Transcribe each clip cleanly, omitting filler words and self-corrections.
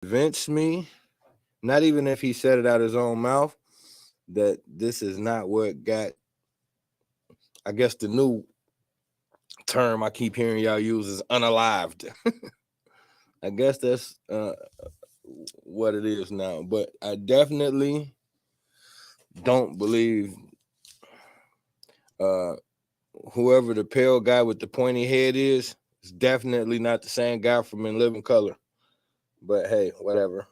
convince me, not even if he said it out his own mouth, that this is not what got, I guess the new term I keep hearing y'all use is unalived. I guess that's what it is now. But I definitely don't believe uh, whoever the pale guy with the pointy head is definitely not the same guy from In Living Color. But hey, whatever.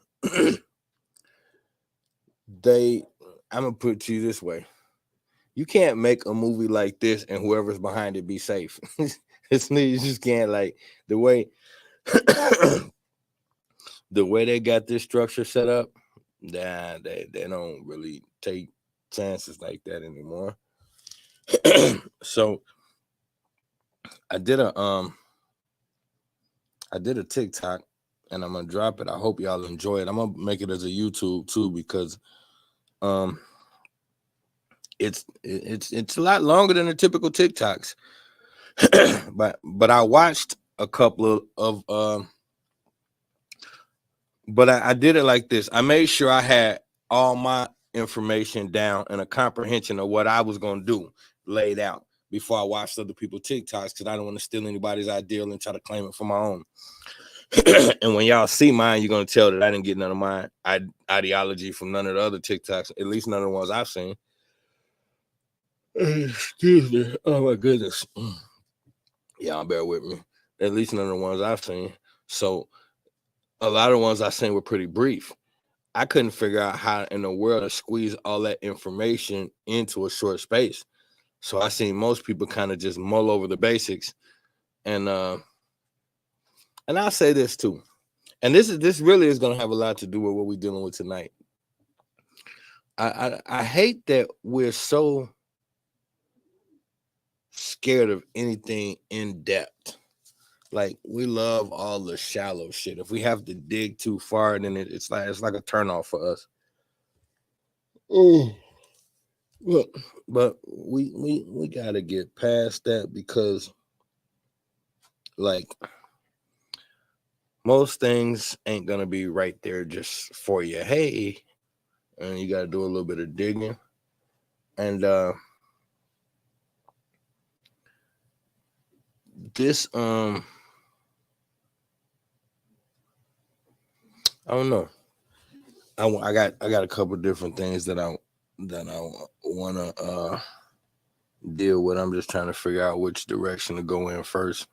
I'm gonna put it to you this way: you can't make a movie like this and whoever's behind it be safe. You just can't. Like the way the way they got this structure set up. Nah, they don't really take chances like that anymore. So I did a TikTok, and I'm gonna drop it. I hope y'all enjoy it. I'm gonna make it as a YouTube too, because um it's a lot longer than the typical TikToks. but I watched a couple of but I did it like this. I made sure I had all my information down and a comprehension of what I was gonna do laid out before I watched other people's TikToks, because I don't want to steal anybody's ideal and try to claim it for my own. And when y'all see mine, you're gonna tell that I didn't get none of my ideology from none of the other TikToks, at least none of the ones I've seen. Excuse me. Oh my goodness. Y'all bear with me. At least none of the ones I've seen. So a lot of the ones I seen were pretty brief. I couldn't figure out how in the world to squeeze all that information into a short space. So I seen most people kind of just mull over the basics. And I'll say this too. And this really is gonna have a lot to do with what we're dealing with tonight. I hate that we're so scared of anything in depth. Like we love all the shallow shit. If we have to dig too far, then it's like a turnoff for us. Well, but we gotta get past that, because like most things ain't gonna be right there just for you. Hey, and you gotta do a little bit of digging. And this I don't know. I got a couple different things that I wanna deal with. I'm just trying to figure out which direction to go in first.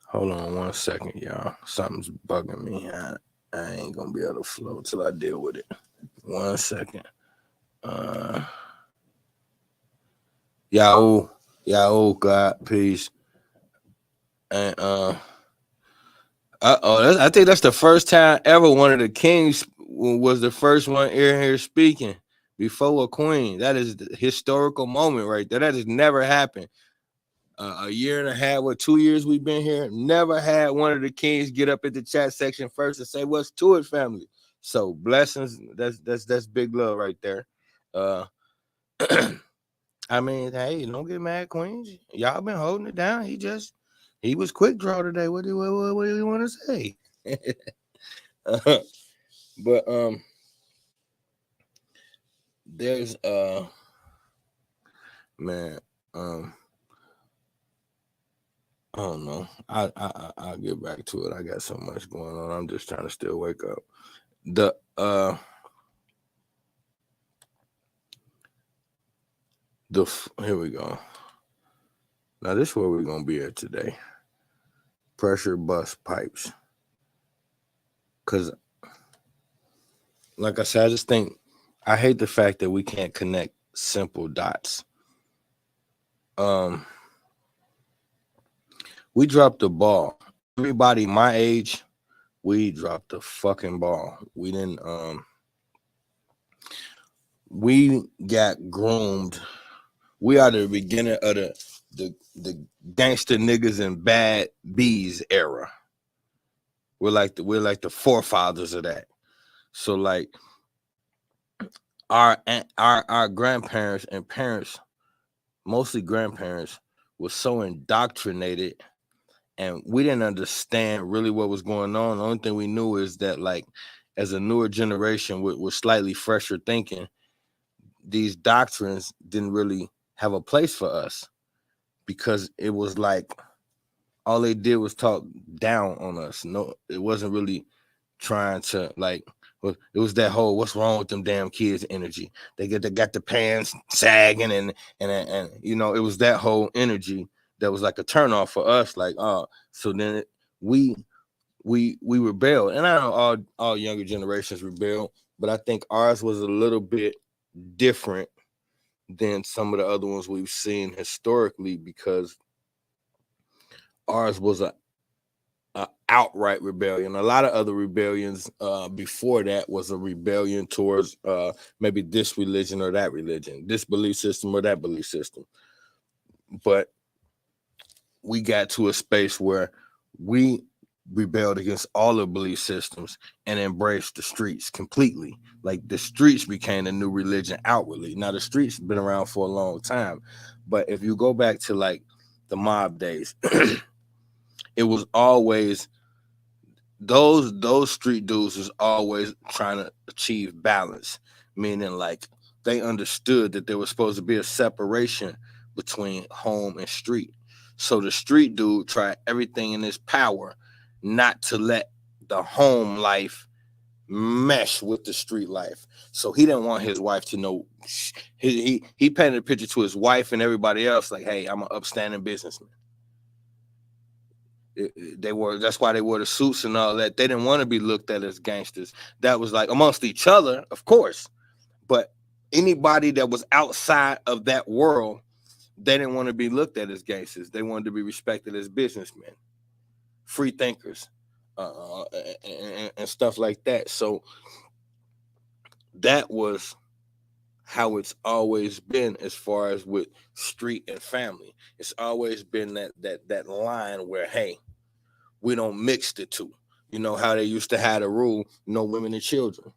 Hold on 1 second, y'all. Something's bugging me. I ain't gonna be able to flow till I deal with it. 1 second. Yahoo, God, peace. And I think that's the first time ever one of the kings was the first one here speaking before a queen. That is the historical moment right there. That has never happened. A year and a half or 2 years we've been here, never had one of the kings get up at the chat section first and say, "What's to it, family?" So blessings. That's big love right there. Uh, I mean, hey, don't get mad, queens. Y'all been holding it down. He was quick draw today. What do you want to say? But there's man, I don't know. I'll get back to it. I got so much going on. I'm just trying to still wake up. The here we go. Now this is where we're gonna be at today. Pressure bust pipes. Cause like I said, I hate the fact that we can't connect simple dots. We dropped the ball. Everybody my age, we dropped the fucking ball. We didn't we got groomed. We are the beginning of the gangster niggas and bad bees era. We're like the forefathers of that. So like our grandparents and parents, mostly grandparents, were so indoctrinated and we didn't understand really what was going on. The only thing we knew is that, like, as a newer generation with slightly fresher thinking, these doctrines didn't really have a place for us, because it was like all they did was talk down on us. No, it wasn't really trying to, like, it was that whole "what's wrong with them damn kids" energy. They got the pants sagging, and you know, it was that whole energy that was like a turnoff for us. Like, so then we we rebelled, and I know all younger generations rebelled, but I think ours was a little bit different than some of the other ones we've seen historically, because ours was a outright rebellion. A lot of other rebellions before that was a rebellion towards maybe this religion or that religion, this belief system or that belief system. But we got to a space where we rebelled against all the belief systems and embraced the streets completely. Like, the streets became the new religion outwardly. Now, the streets have been around for a long time, but if you go back to, like, the mob days, it was always those street dudes was always trying to achieve balance, meaning, like, they understood that there was supposed to be a separation between home and street. So the street dude tried everything in his power not to let the home life mesh with the street life. So he didn't want his wife to know. He painted a picture to his wife and everybody else like, "Hey, I'm an upstanding businessman." That's why they wore the suits and all that. They didn't want to be looked at as gangsters. That was like amongst each other, of course, but anybody that was outside of that world, they didn't want to be looked at as gangsters. They wanted to be respected as businessmen, free thinkers, and stuff like that. So that was how it's always been as far as with street and family. It's always been that line where, hey, we don't mix the two. You know how they used to have the rule, no women and children.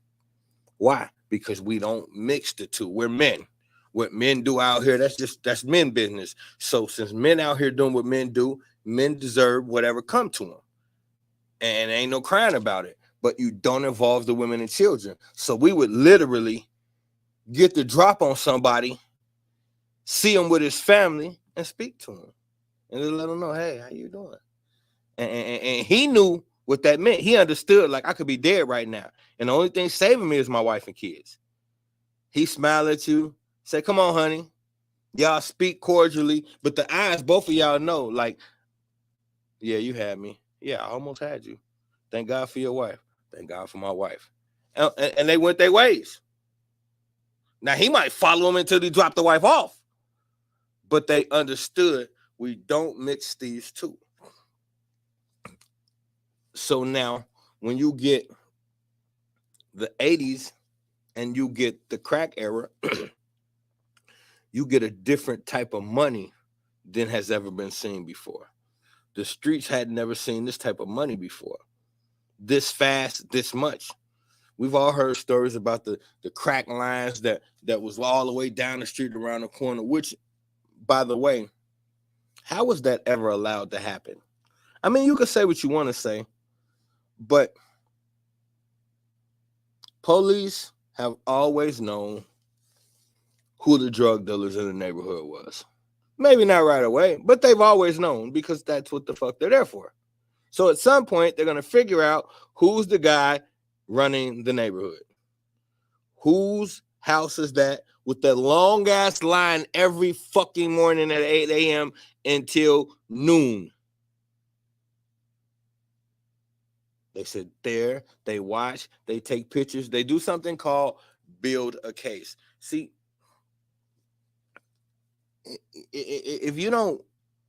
Why? Because we don't mix the two. We're men. What men do out here, that's men business. So since men out here doing what men do, men deserve whatever come to them. And ain't no crying about it. But you don't involve the women and children. So we would literally get the drop on somebody, see him with his family, and speak to him. And just let him know, hey, how you doing? And he knew what that meant. He understood, like, I could be dead right now, and the only thing saving me is my wife and kids. He smiled at you, say, come on, honey. Y'all speak cordially, but the eyes, both of y'all know, like, yeah, you had me. Yeah, I almost had you. Thank God for your wife. Thank God for my wife. And they went their ways. Now, he might follow him until he dropped the wife off, but they understood we don't mix these two. So now, when you get the 80s and you get the crack era, you get a different type of money than has ever been seen before. The streets had never seen this type of money before. This fast, this much. We've all heard stories about the crack lines that was all the way down the street around the corner, which, by the way, how was that ever allowed to happen? I mean, you can say what you want to say, but police have always known who the drug dealers in the neighborhood was. Maybe not right away, but they've always known, because that's what the fuck they're there for. So at some point, they're going to figure out who's the guy running the neighborhood. Whose house is that with the long ass line every fucking morning at 8 a.m. until noon? They sit there, they watch, they take pictures, they do something called build a case. See, if you don't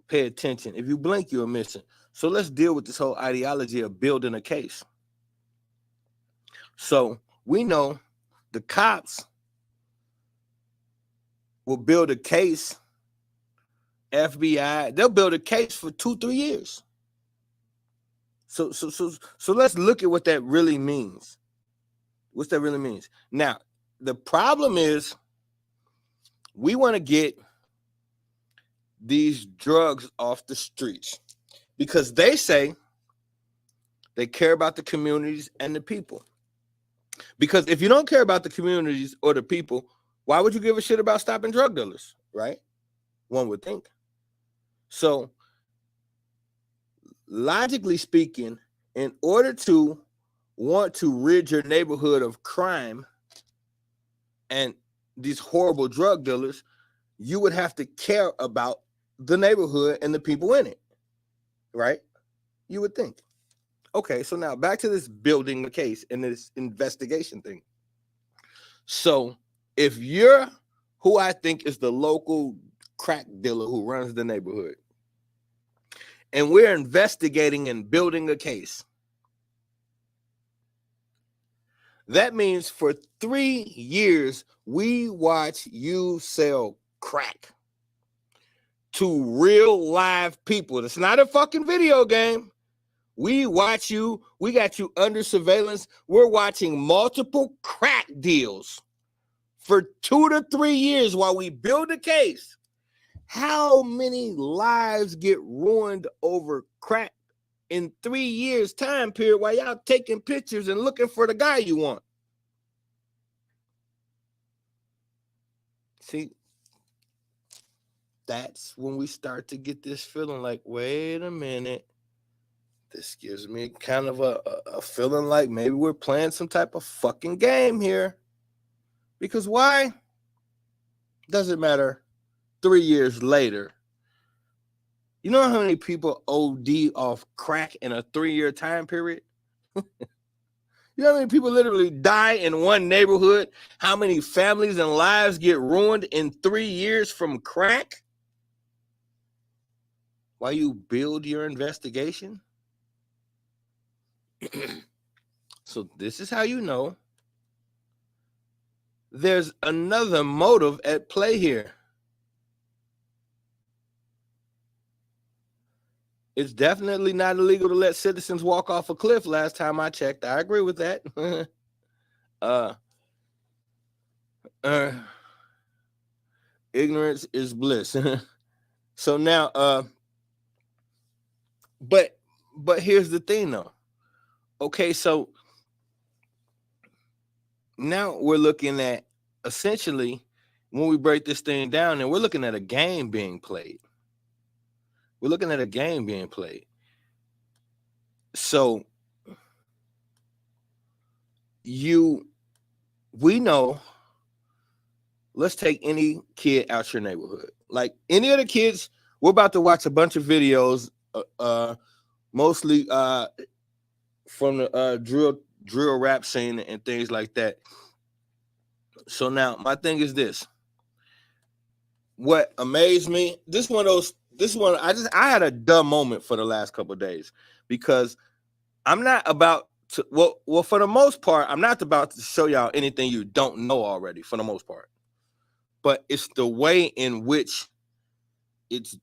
pay attention, if you blink, you're missing. So let's deal with this whole ideology of building a case. So we know the cops will build a case, FBI, they'll build a case for 2-3 years. So let's look at what that really means. What's that really means? Now, the problem is we want to get these drugs off the streets. because they say they care about the communities and the people. Because if you don't care about the communities or the people, why would you give a shit about stopping drug dealers, right? One would think. So, logically speaking, in order to want to rid your neighborhood of crime and these horrible drug dealers, you would have to care about the neighborhood and the people in it, right? You would think. Okay, so now back to this building the case and this investigation thing. So if you're who I think is the local crack dealer who runs the neighborhood, and we're investigating and building a case, that means for 3 years, we watch you sell crack to real live people. It's not a fucking video game. We watch you. We got you under surveillance. We're watching multiple crack deals for 2 to 3 years while we build a case. How many lives get ruined over crack in 3 years time period while y'all taking pictures and looking for the guy you want? See, that's when we start to get this feeling like, wait a minute. This gives me kind of a feeling like maybe we're playing some type of fucking game here. Because why? Doesn't matter 3 years later. You know how many people OD off crack in a 3-year time period? You know how many people literally die in one neighborhood? How many families and lives get ruined in 3 years from crack? While you build your investigation? So this is how you know there's another motive at play here. It's definitely not illegal to let citizens walk off a cliff. Last time I checked, I agree with that. Ignorance is bliss. So now, but here's the thing though. Okay, so now we're looking at essentially when we break this thing down, and we're looking at a game being played. We're looking at a game being played. So we know, let's take any kid out your neighborhood. Like any of the kids, we're about to watch a bunch of videos, mostly from the drill rap scene and things like that. So now my thing is this. What amazed me, I had a dumb moment for the last couple of days because I'm not about to, well, for the most part, I'm not about to show y'all anything you don't know already, for the most part. But it's the way in which it's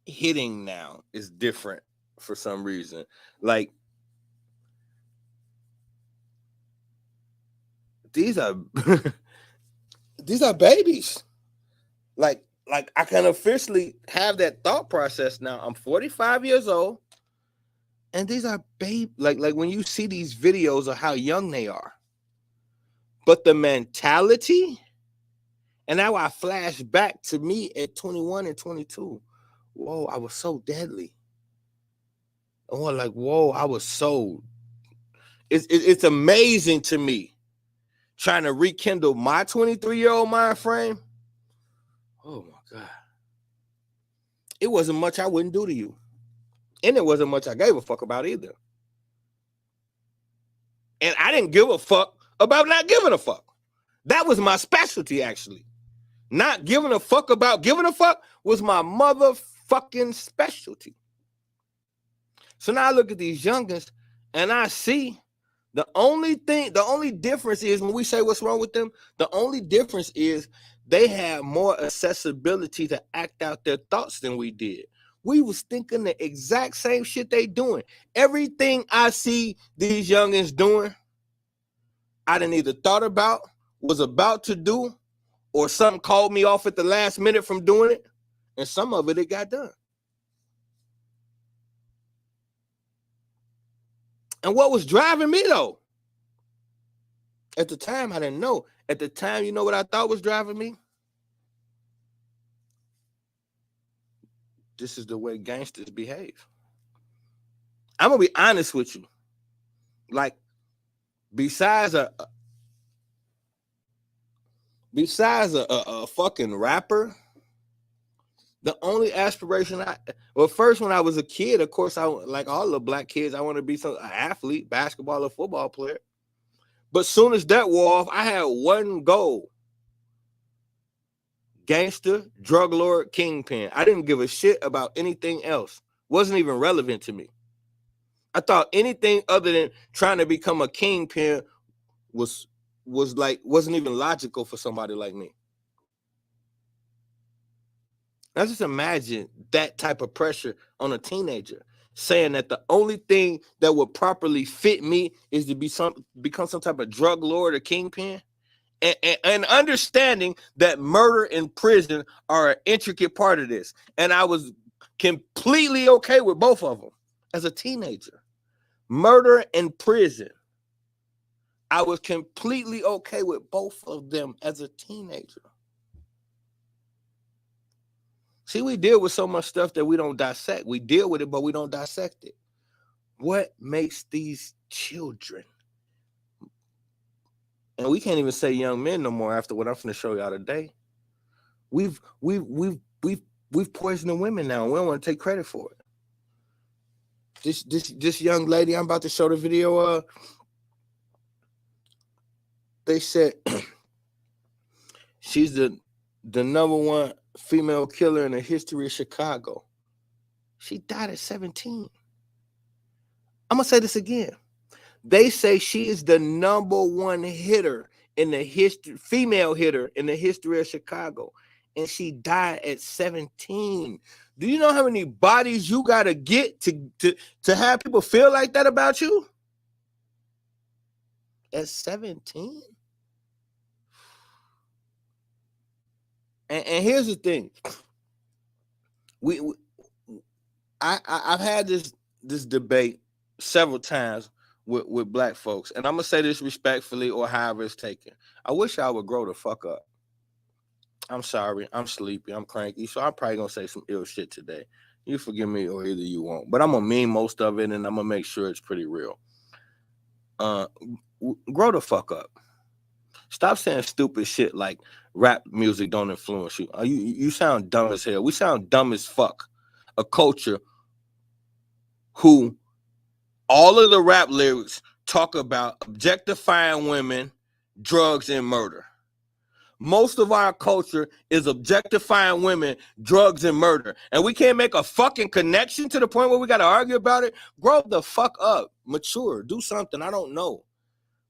hitting now is different for some reason. Like, these are babies. Like I can officially have that thought process now. I'm 45 years old, and these are like when you see these videos of how young they are. But the mentality, and now I flash back to me at 21 and 22. Whoa, I was so deadly. Oh, like, whoa, I was so. It's amazing to me trying to rekindle my 23-year-old mind frame. Oh my God. It wasn't much I wouldn't do to you. And it wasn't much I gave a fuck about either. And I didn't give a fuck about not giving a fuck. That was my specialty, actually. Not giving a fuck about giving a fuck was my motherfucking specialty. So now I look at these youngins and I see the only difference is when we say what's wrong with them, the only difference is they have more accessibility to act out their thoughts than we did. We was thinking the exact same shit they doing. Everything I see these youngins doing, I done either thought about, was about to do, or something called me off at the last minute from doing it, and some of it got done. And what was driving me, though? At the time, I didn't know. At the time, you know what I thought was driving me? This is the way gangsters behave. I'm going to be honest with you. Like, besides a fucking rapper, the only aspiration first when I was a kid, of course, I like all the black kids, I want to be an athlete, basketball or football player. But soon as that wore off, I had one goal. Gangster, drug lord, kingpin. I didn't give a shit about anything else. Wasn't even relevant to me. I thought anything other than trying to become a kingpin wasn't even logical for somebody like me. Now just imagine that type of pressure on a teenager, saying that the only thing that would properly fit me is to become some type of drug lord or kingpin, and understanding that murder and prison are an intricate part of this. And I was completely okay with both of them as a teenager. Murder and prison. I was completely okay with both of them as a teenager. See, we deal with so much stuff that we don't dissect. We deal with it, but we don't dissect it. What makes these children? And we can't even say young men no more after what I'm going to show y'all today. We've poisoned the women now, and we don't want to take credit for it. This young lady I'm about to show the video of, they said she's the number one female killer in the history of Chicago. She died at 17. I'm going to say this again. They say she is the number one hitter in the history, female hitter in the history of Chicago. And she died at 17. Do you know how many bodies you got to get to have people feel like that about you? At 17? And here's the thing. I've had this debate several times with black folks, and I'm gonna say this respectfully or however it's taken. I wish I would grow the fuck up. I'm sorry, I'm sleepy, I'm cranky, so I'm probably gonna say some ill shit today. You forgive me or either you won't, but I'm gonna mean most of it, and I'm gonna make sure it's pretty real. Grow the fuck up. Stop saying stupid shit like rap music don't influence you. You sound dumb as hell. We sound dumb as fuck. A culture who all of the rap lyrics talk about objectifying women, drugs, and murder. Most of our culture is objectifying women, drugs, and murder. And we can't make a fucking connection to the point where we got to argue about it. Grow the fuck up. Mature. Do something. I don't know.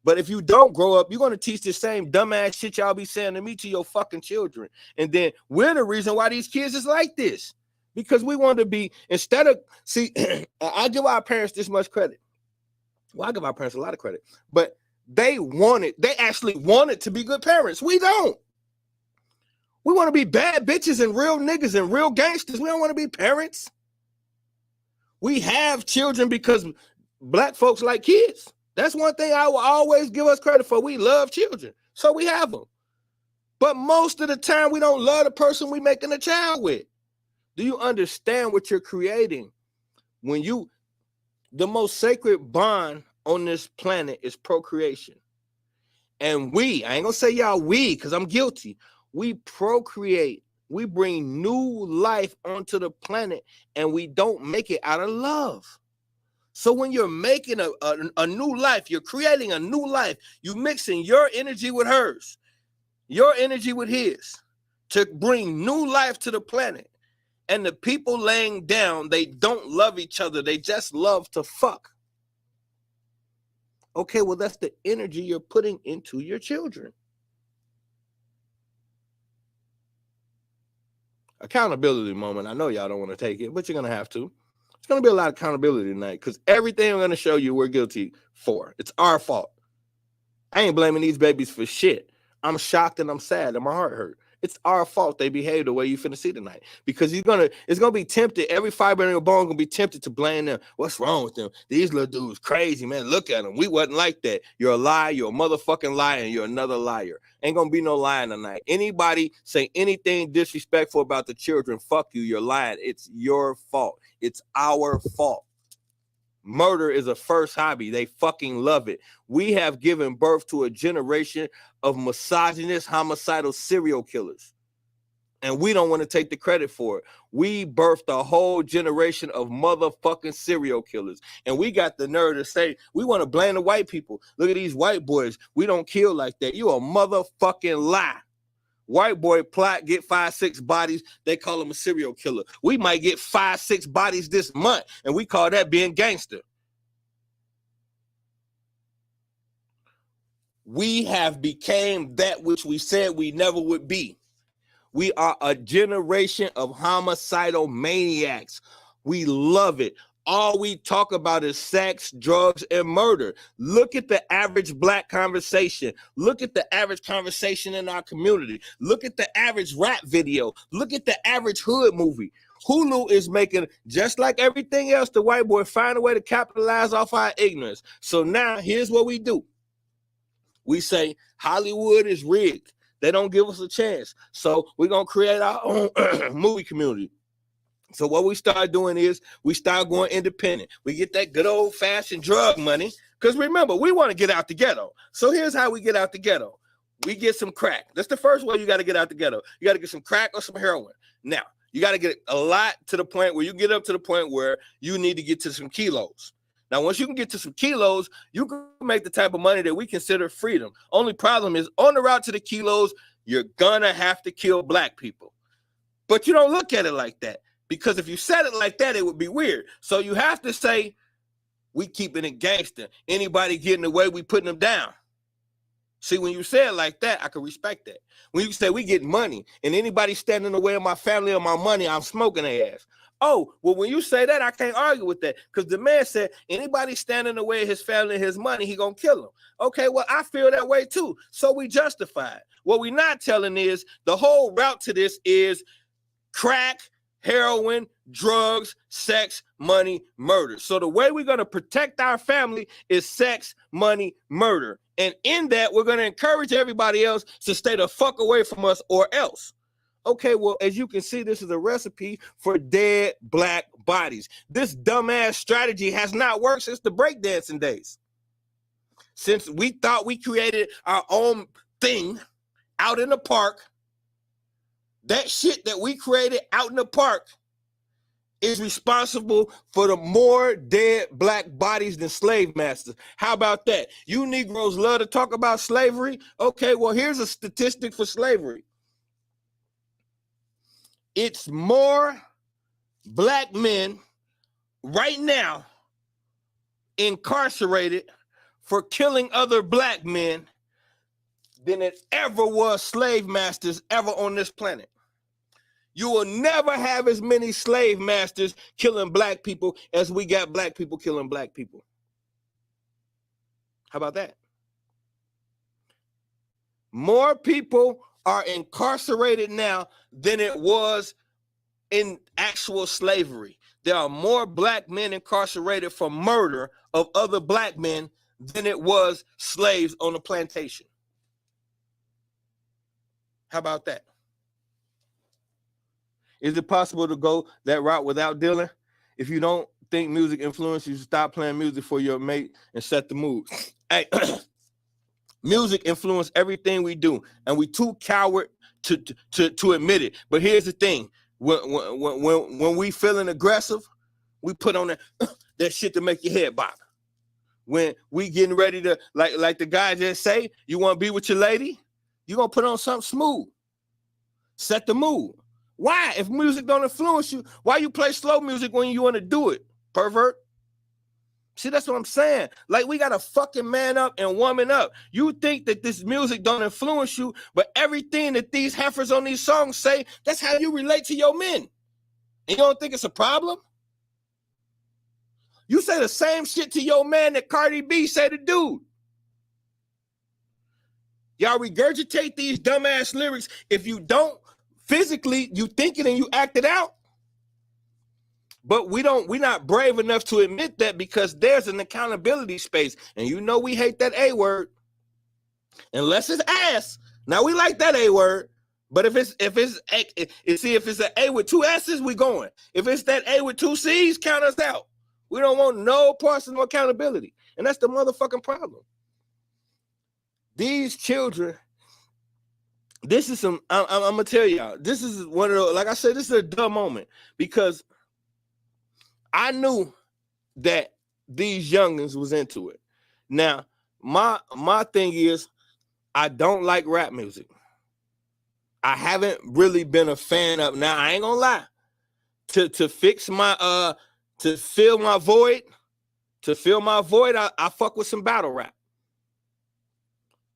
But if you don't grow up, you're going to teach the same dumbass shit y'all be saying to me to your fucking children. And then we're the reason why these kids is like this. Because we want to be, instead of, see, I give our parents this much credit. Well, I give our parents a lot of credit. But they actually wanted to be good parents. We don't. We want to be bad bitches and real niggas and real gangsters. We don't want to be parents. We have children because black folks like kids. That's one thing I will always give us credit for. We love children, so we have them. But most of the time, we don't love the person we making a child with. Do you understand what you're creating? The most sacred bond on this planet is procreation. And I ain't gonna say y'all because I'm guilty. We procreate. We bring new life onto the planet, and we don't make it out of love. So when you're making a new life, you're creating a new life, you're mixing your energy with hers, your energy with his, to bring new life to the planet. And the people laying down, they don't love each other. They just love to fuck. Okay, well, that's the energy you're putting into your children. Accountability moment. I know y'all don't want to take it, but you're going to have to. It's going to be a lot of accountability tonight because everything I'm going to show you we're guilty for. It's our fault. I ain't blaming these babies for shit. I'm shocked and I'm sad and my heart hurt. It's our fault they behave the way you finna see tonight. Because it's gonna be tempted. Every fiber in your bone gonna be tempted to blame them. What's wrong with them? These little dudes crazy, man. Look at them. We wasn't like that. You're a liar. You're a motherfucking liar, and you're another liar. Ain't gonna be no lying tonight. Anybody say anything disrespectful about the children, fuck you. You're lying. It's your fault. It's our fault. Murder is a first hobby. They fucking love it. We have given birth to a generation of misogynist, homicidal serial killers. And we don't want to take the credit for it. We birthed a whole generation of motherfucking serial killers. And we got the nerve to say, we want to blame the white people. Look at these white boys. We don't kill like that. You a motherfucking lie. White boy plot, get 5-6 bodies. They call him a serial killer. We might get 5-6 bodies this month, and we call that being gangster. We have became that which we said we never would be. We are a generation of homicidal maniacs. We love it. All we talk about is sex, drugs, and murder. Look at the average black conversation. Look at the average conversation in our community. Look at the average rap video. Look at the average hood movie. Hulu is making, just like everything else, the white boy find a way to capitalize off our ignorance. So now here's what we do. We say Hollywood is rigged. They don't give us a chance. So we're going to create our own movie community. So what we start doing is we start going independent. We get that good old fashioned drug money. Because remember, we want to get out the ghetto. So here's how we get out the ghetto. We get some crack. That's the first way you got to get out the ghetto. You got to get some crack or some heroin. Now, you got to get a lot to the point where you get up to the point where you need to get to some kilos. Now, once you can get to some kilos, you can make the type of money that we consider freedom. Only problem is on the route to the kilos, you're going to have to kill black people. But you don't look at it like that. Because if you said it like that, it would be weird. So you have to say, we keeping it gangster. Anybody getting away, we putting them down. See, when you say it like that, I can respect that. When you say we get money and anybody standing in the way of my family or my money, I'm smoking their ass. Oh, well, when you say that, I can't argue with that. Because the man said anybody standing in the way of his family and his money, he going to kill him. Okay, well, I feel that way too. So we justify it. What we're not telling is the whole route to this is crack, heroin, drugs, sex, money, murder. So the way we're going to protect our family is sex, money, murder. And in that, we're going to encourage everybody else to stay the fuck away from us or else. Okay, well, as you can see, this is a recipe for dead black bodies. This dumbass strategy has not worked since the breakdancing days. Since we thought we created our own thing out in the park, that shit that we created out in the park is responsible for the more dead black bodies than slave masters. How about that? You Negroes love to talk about slavery. Okay, well, here's a statistic for slavery. It's more black men right now incarcerated for killing other black men than it ever was slave masters ever on this planet. You will never have as many slave masters killing black people as we got black people killing black people. How about that? More people are incarcerated now than it was in actual slavery. There are more black men incarcerated for murder of other black men than it was slaves on the plantation. How about that? Is it possible to go that route without dealing? If you don't think music influences you, stop playing music for your mate and set the mood. Hey, music influences everything we do, and we too coward to admit it. But here's the thing: when we feeling aggressive, we put on that shit to make your head bop. When we getting ready to, like the guy just say, you want to be with your lady, you gonna put on something smooth, set the mood. Why? If music don't influence you, why you play slow music when you want to do it, pervert? See, that's what I'm saying. Like, we got to fucking man up and woman up. You think that this music don't influence you, but everything that these heifers on these songs say, that's how you relate to your men. And you don't think it's a problem? You say the same shit to your man that Cardi B say to dude. Y'all regurgitate these dumbass lyrics. If you don't physically, you think it and you act it out. But we're not brave enough to admit that because there's an accountability space. And you know we hate that A word. Unless it's ass. Now we like that A word. But if it's an A with two S's, we going. If it's that A with two C's, count us out. We don't want no personal accountability. And that's the motherfucking problem. These children, this is some, I'm going to tell y'all, this is one of those, like I said, this is a dumb moment because I knew that these youngins was into it. Now, my thing is, I don't like rap music. I haven't really been a fan of. Now, I ain't gonna lie. To fix my to fill my void, I fuck with some battle rap.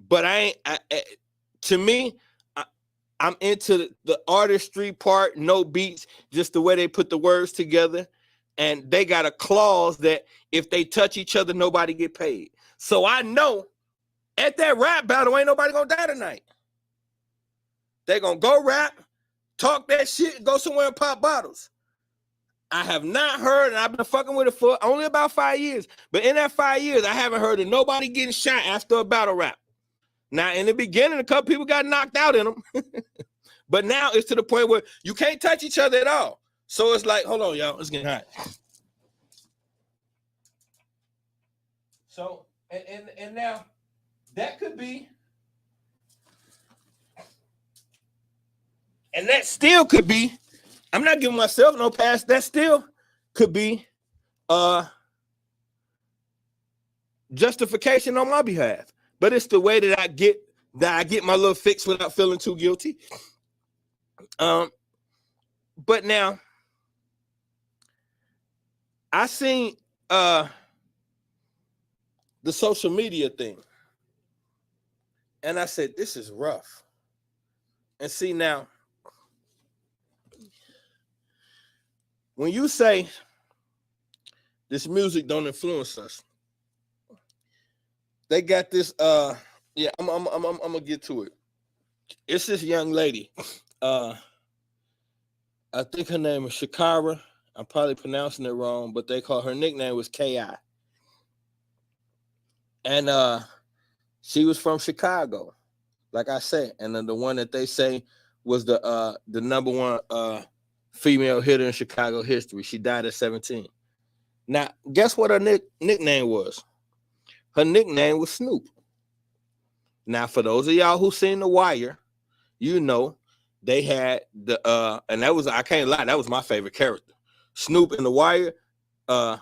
But to me, I'm into the artistry part, no beats, just the way they put the words together. And they got a clause that if they touch each other, nobody get paid. So I know at that rap battle, ain't nobody gonna die tonight. They gonna go rap, talk that shit, and go somewhere and pop bottles. I have not heard, and I've been fucking with it for only about 5 years. But in that 5 years, I haven't heard of nobody getting shot after a battle rap. Now, in the beginning, a couple people got knocked out in them. But now it's to the point where you can't touch each other at all. So it's like, hold on, y'all, it's getting hot. So, and now, that could be, and that still could be, I'm not giving myself no pass, that still could be justification on my behalf. But it's the way that I get my little fix without feeling too guilty. But now, I seen the social media thing. And I said, this is rough. And see now, when you say this music don't influence us, they got this, yeah, I'm gonna get to it. It's this young lady. I think her name is Shakira. I'm probably pronouncing it wrong, but they call her nickname was K.I. And she was from Chicago, like I said, and then the one that they say was the number one female hitter in Chicago history. She died at 17. Now, guess what her nickname was? Her nickname was Snoop. Now, for those of y'all who seen The Wire, you know they had the and that was, I can't lie, that was my favorite character. Snoop in The Wire, the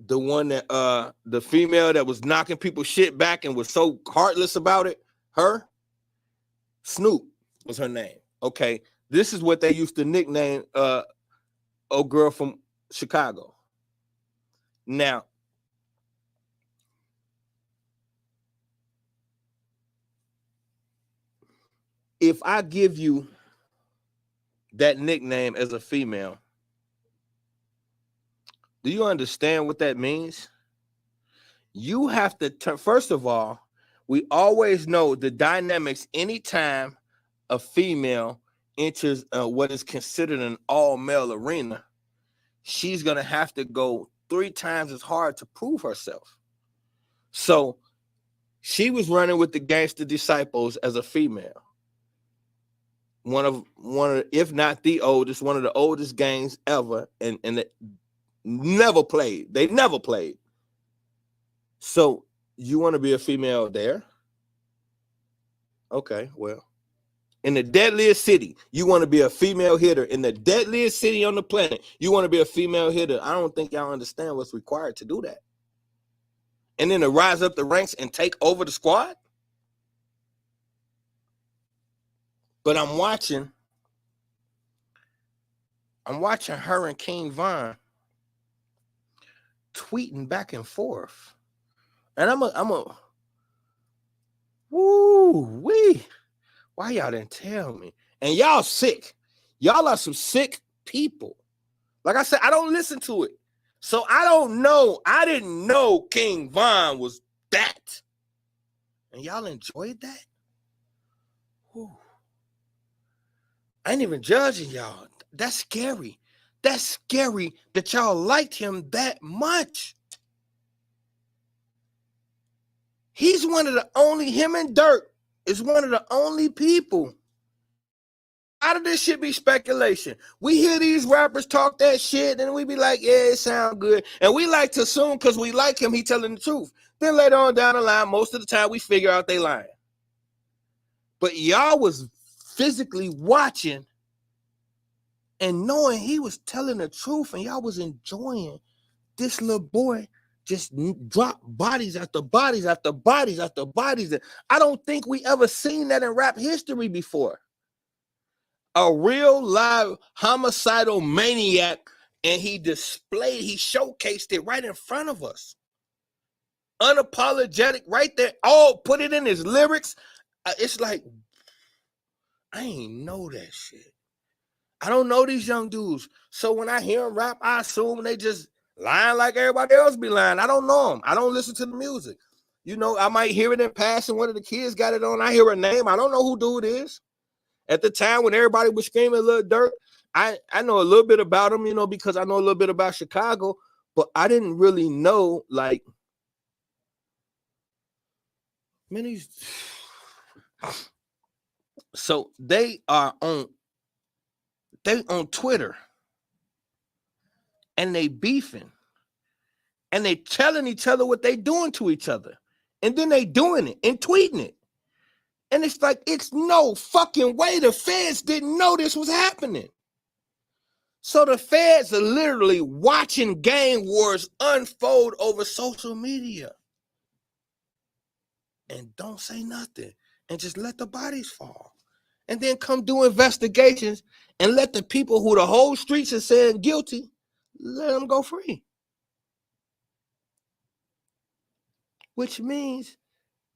one that the female that was knocking people's shit back and was so heartless about it, her, Snoop was her name. Okay, this is what they used to nickname old girl from Chicago. Now, if I give you that nickname as a female, do you understand what that means? You have to first of all, we always know the dynamics anytime a female enters what is considered an all-male arena. She's going to have to go 3 times as hard to prove herself. So she was running with the Gangster Disciples as a female. One of if not the oldest, one of the oldest gangs ever, and it never played. They never played. So you want to be a female there? Okay, well, in the deadliest city, you want to be a female hitter. In the deadliest city on the planet, you want to be a female hitter. I don't think y'all understand what's required to do that. And then to rise up the ranks and take over the squad. But I'm watching her and King Von tweeting back and forth. And I'm a woo-wee. Why y'all didn't tell me? And y'all sick. Y'all are some sick people. Like I said, I don't listen to it. So I don't know. I didn't know King Von was that. And y'all enjoyed that? Whew. I ain't even judging y'all. That's scary. That's scary that y'all liked him that much. He's one of the only, him and Dirk is one of the only people. How did this shit be speculation? We hear these rappers talk that shit, and we be like, yeah, it sound good. And we like to assume because we like him, he telling the truth. Then later on down the line, most of the time we figure out they lying. But y'all was physically watching and knowing he was telling the truth, and y'all was enjoying this little boy just drop bodies after bodies after bodies after bodies. I don't think we ever seen that in rap history before. A real live homicidal maniac, and he showcased it right in front of us. Unapologetic, right there. Oh, put it in his lyrics. It's like, I ain't know that shit. I don't know these young dudes. So when I hear them rap, I assume they just lying like everybody else be lying. I don't know them. I don't listen to the music. You know, I might hear it in passing. One of the kids got it on. I hear a name. I don't know who dude is. At the time when everybody was screaming Lil Durk, I know a little bit about him, you know, because I know a little bit about Chicago, but I didn't really know, like, man, so they on Twitter, and they beefing, and they telling each other what they doing to each other, and then they doing it and tweeting it. And it's like, it's no fucking way the feds didn't know this was happening. So the feds are literally watching gang wars unfold over social media and don't say nothing and just let the bodies fall. And then come do investigations and let the people who the whole streets are saying guilty, let them go free. Which means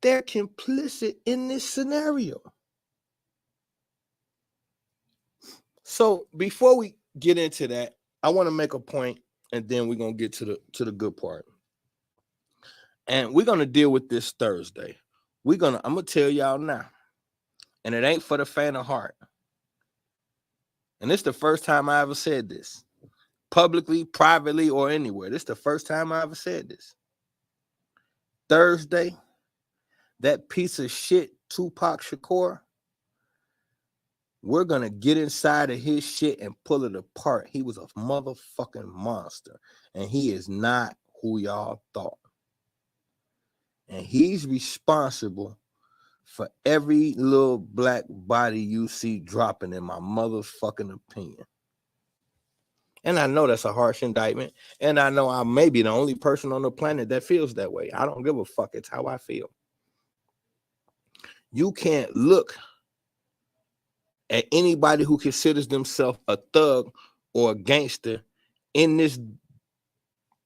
they're complicit in this scenario. So before we get into that, I want to make a point, and then we're going to get to the good part. And we're going to deal with this Thursday. I'm going to tell y'all now. And it ain't for the faint of heart. And it's the first time I ever said this. Publicly, privately, or anywhere. This is the first time I ever said this. Thursday, that piece of shit, Tupac Shakur, we're going to get inside of his shit and pull it apart. He was a motherfucking monster. And he is not who y'all thought. And he's responsible for every little black body you see dropping, in my motherfucking opinion. And I know that's a harsh indictment. And I know I may be the only person on the planet that feels that way. I don't give a fuck. It's how I feel. You can't look at anybody who considers themselves a thug or a gangster in the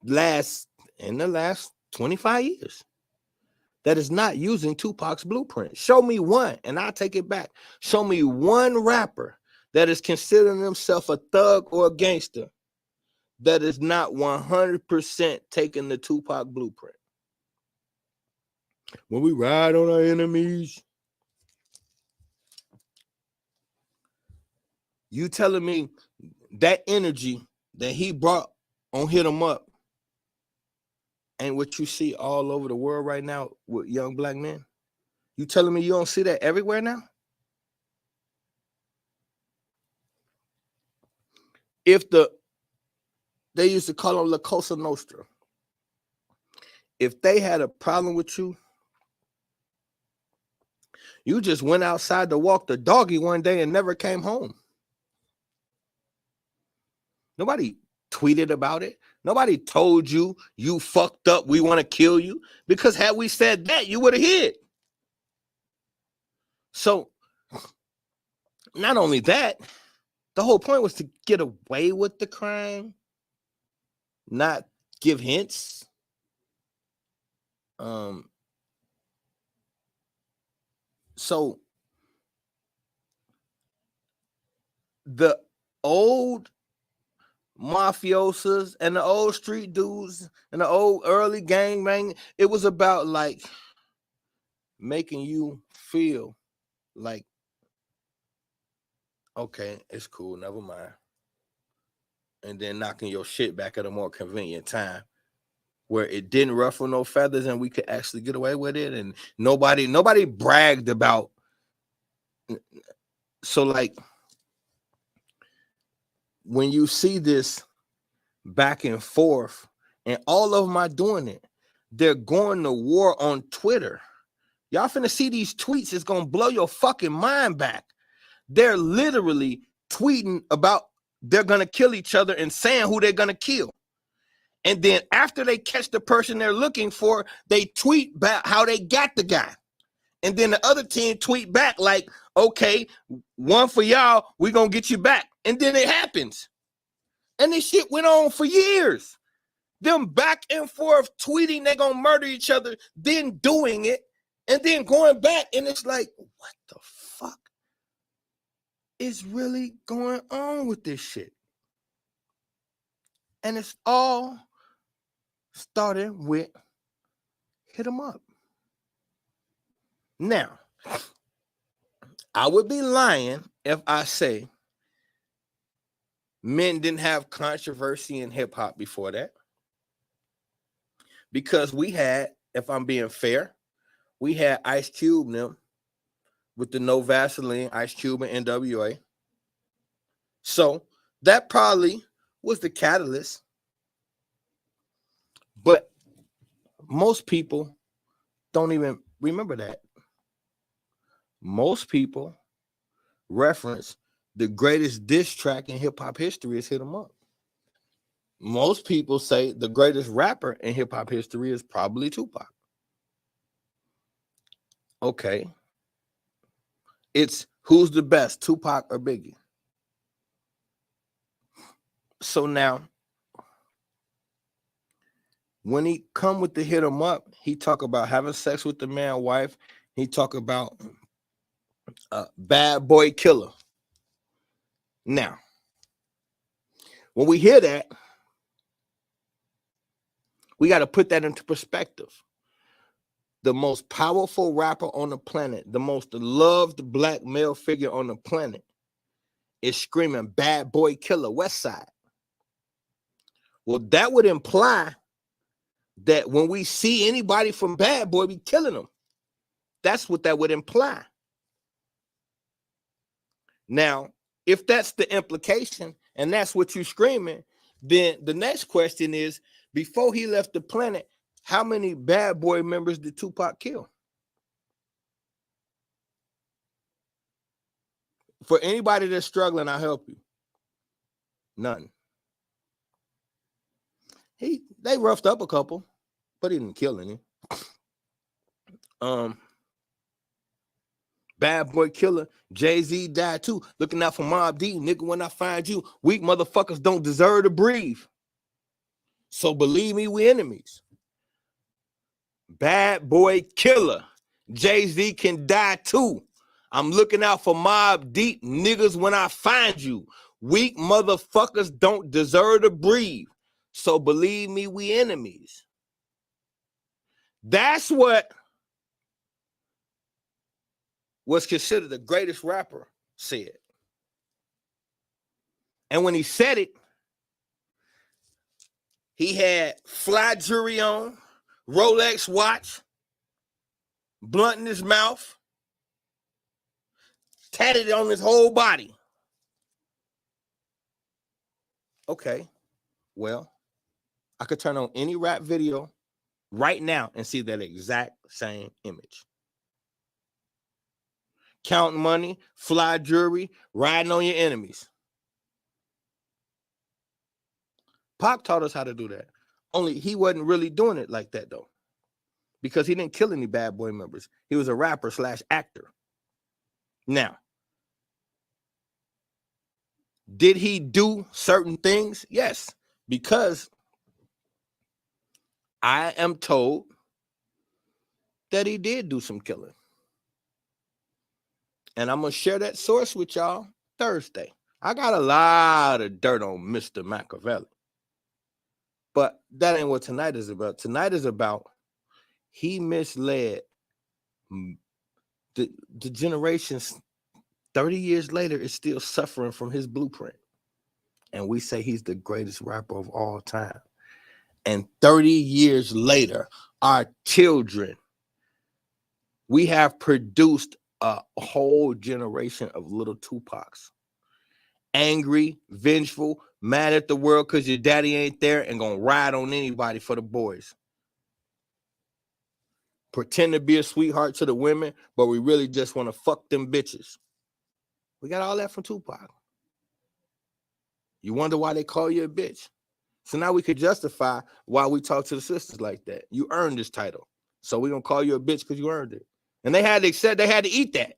last 25 years that is not using Tupac's blueprint. Show me one, and I'll take it back. Show me one rapper that is considering himself a thug or a gangster that is not 100% taking the Tupac blueprint. When we ride on our enemies, you telling me that energy that he brought on Hit 'Em Up ain't what you see all over the world right now with young black men? You telling me you don't see that everywhere now? If they used to call them La Cosa Nostra, if they had a problem with you, you just went outside to walk the doggy one day and never came home. Nobody tweeted about it. Nobody told you fucked up, we want to kill you. Because had we said that, you would have hid. So not only that, the whole point was to get away with the crime, not give hints. So the old mafiosos and the old street dudes and the old early gangbang, it was about like making you feel like, okay, it's cool, never mind. And then knocking your shit back at a more convenient time where it didn't ruffle no feathers and we could actually get away with it. And nobody bragged about. So like when you see this back and forth and all of them are doing it, they're going to war on Twitter. Y'all finna see these tweets. It's going to blow your fucking mind back. They're literally tweeting about they're going to kill each other and saying who they're going to kill. And then after they catch the person they're looking for, they tweet back how they got the guy. And then the other team tweet back like, okay, one for y'all, we're going to get you back. And then it happens. And this shit went on for years. Them back and forth tweeting they're going to murder each other, then doing it, and then going back. And it's like, what the fuck is really going on with this shit? And it's all started with hit them up. Now, I would be lying if I say men didn't have controversy in hip hop before that. Because we had, if I'm being fair, we had Ice Cube them with the No Vaseline, Ice Cube and NWA. So that probably was the catalyst. But most people don't even remember that. Most people reference the greatest diss track in hip-hop history is Hit 'Em Up. Most people say the greatest rapper in hip-hop history is probably Tupac. Okay. It's who's the best, Tupac or Biggie? So now, when he come with the Hit 'Em Up, he talk about having sex with the man's wife. He talk about bad boy killer. Now, when we hear that, we got to put that into perspective. The most powerful rapper on the planet, the most loved black male figure on the planet, is screaming bad boy killer, West Side. Well, that would imply that when we see anybody from Bad Boy, we killing them. That's what that would imply. Now, if that's the implication and that's what you're screaming, then the next question is, before he left the planet, how many Bad Boy members did Tupac kill? For anybody that's struggling, I'll help you. None. They roughed up a couple, but he didn't kill any. Bad boy killer, Jay-Z died too. Looking out for Mobb Deep, nigga, when I find you, weak motherfuckers don't deserve to breathe. So believe me, we enemies. Bad boy killer, Jay-Z can die too. I'm looking out for Mobb Deep, niggas, when I find you. Weak motherfuckers don't deserve to breathe. So believe me, we enemies. That's what was considered the greatest rapper said. And when he said it, he had fly jewelry on, Rolex watch, blunt in his mouth, tatted on his whole body. Okay, well, I could turn on any rap video right now and see that exact same image. Counting money, fly jewelry, riding on your enemies. Pac taught us how to do that. Only he wasn't really doing it like that, though, because he didn't kill any Bad Boy members. He was a rapper / actor. Now, did he do certain things? Yes, because I am told that he did do some killing. And I'm going to share that source with y'all Thursday. I got a lot of dirt on Mr. Machiavelli. But that ain't what tonight is about. Tonight is about he misled The generations 30 years later is still suffering from his blueprint. And we say he's the greatest rapper of all time. And 30 years later, our children, we have produced a whole generation of little Tupacs. Angry, vengeful, mad at the world because your daddy ain't there, and gonna ride on anybody for the boys. Pretend to be a sweetheart to the women, but we really just want to fuck them bitches. We got all that from Tupac. You wonder why they call you a bitch. So now we could justify why we talk to the sisters like that. You earned this title. So we're going to call you a bitch because you earned it. And they had to accept, they had to eat that.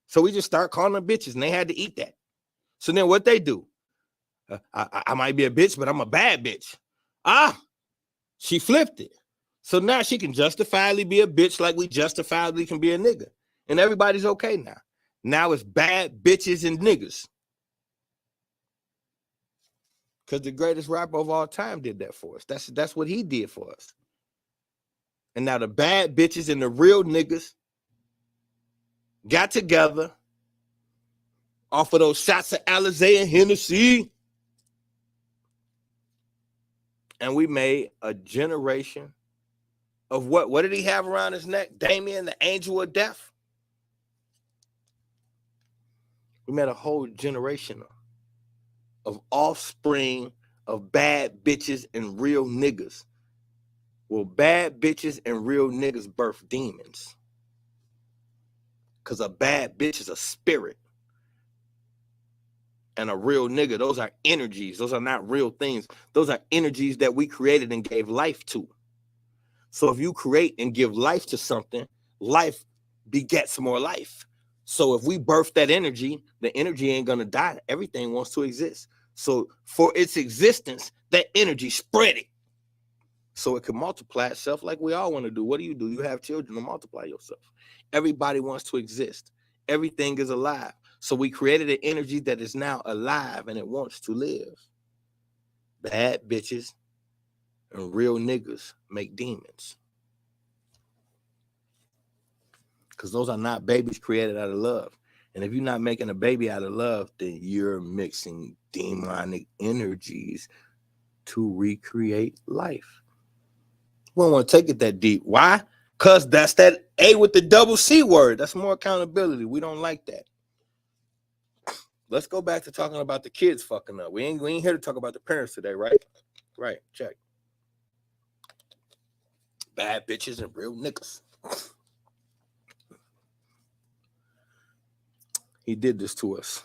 So we just start calling them bitches, and they had to eat that. So then what they do? I might be a bitch, but I'm a bad bitch. She flipped it. So now she can justifiably be a bitch like we justifiably can be a nigga. And everybody's okay now. Now it's bad bitches and niggas. Because the greatest rapper of all time did that for us. That's what he did for us. And now the bad bitches and the real niggas got together off of those shots of Alizé and Hennessy. And we made a generation of what did he have around his neck? Damien, the angel of death. We made a whole generation of offspring of bad bitches and real niggas. Well, bad bitches and real niggas birth demons. Because a bad bitch is a spirit. And a real nigga, those are energies. Those are not real things. Those are energies that we created and gave life to. So if you create and give life to something, life begets more life. So if we birth that energy, the energy ain't going to die. Everything wants to exist. So for its existence, that energy spread it. So it can multiply itself like we all want to do. What do? You have children to multiply yourself. Everybody wants to exist. Everything is alive. So we created an energy that is now alive and it wants to live. Bad bitches and real niggas make demons. Because those are not babies created out of love. And if you're not making a baby out of love, then you're mixing demonic energies to recreate life. We don't want to take it that deep. Why? Because that's that A with the double C word. That's more accountability. We don't like that. Let's go back to talking about the kids fucking up. We ain't here to talk about the parents today, right? Right, check. Bad bitches and real niggas. He did this to us.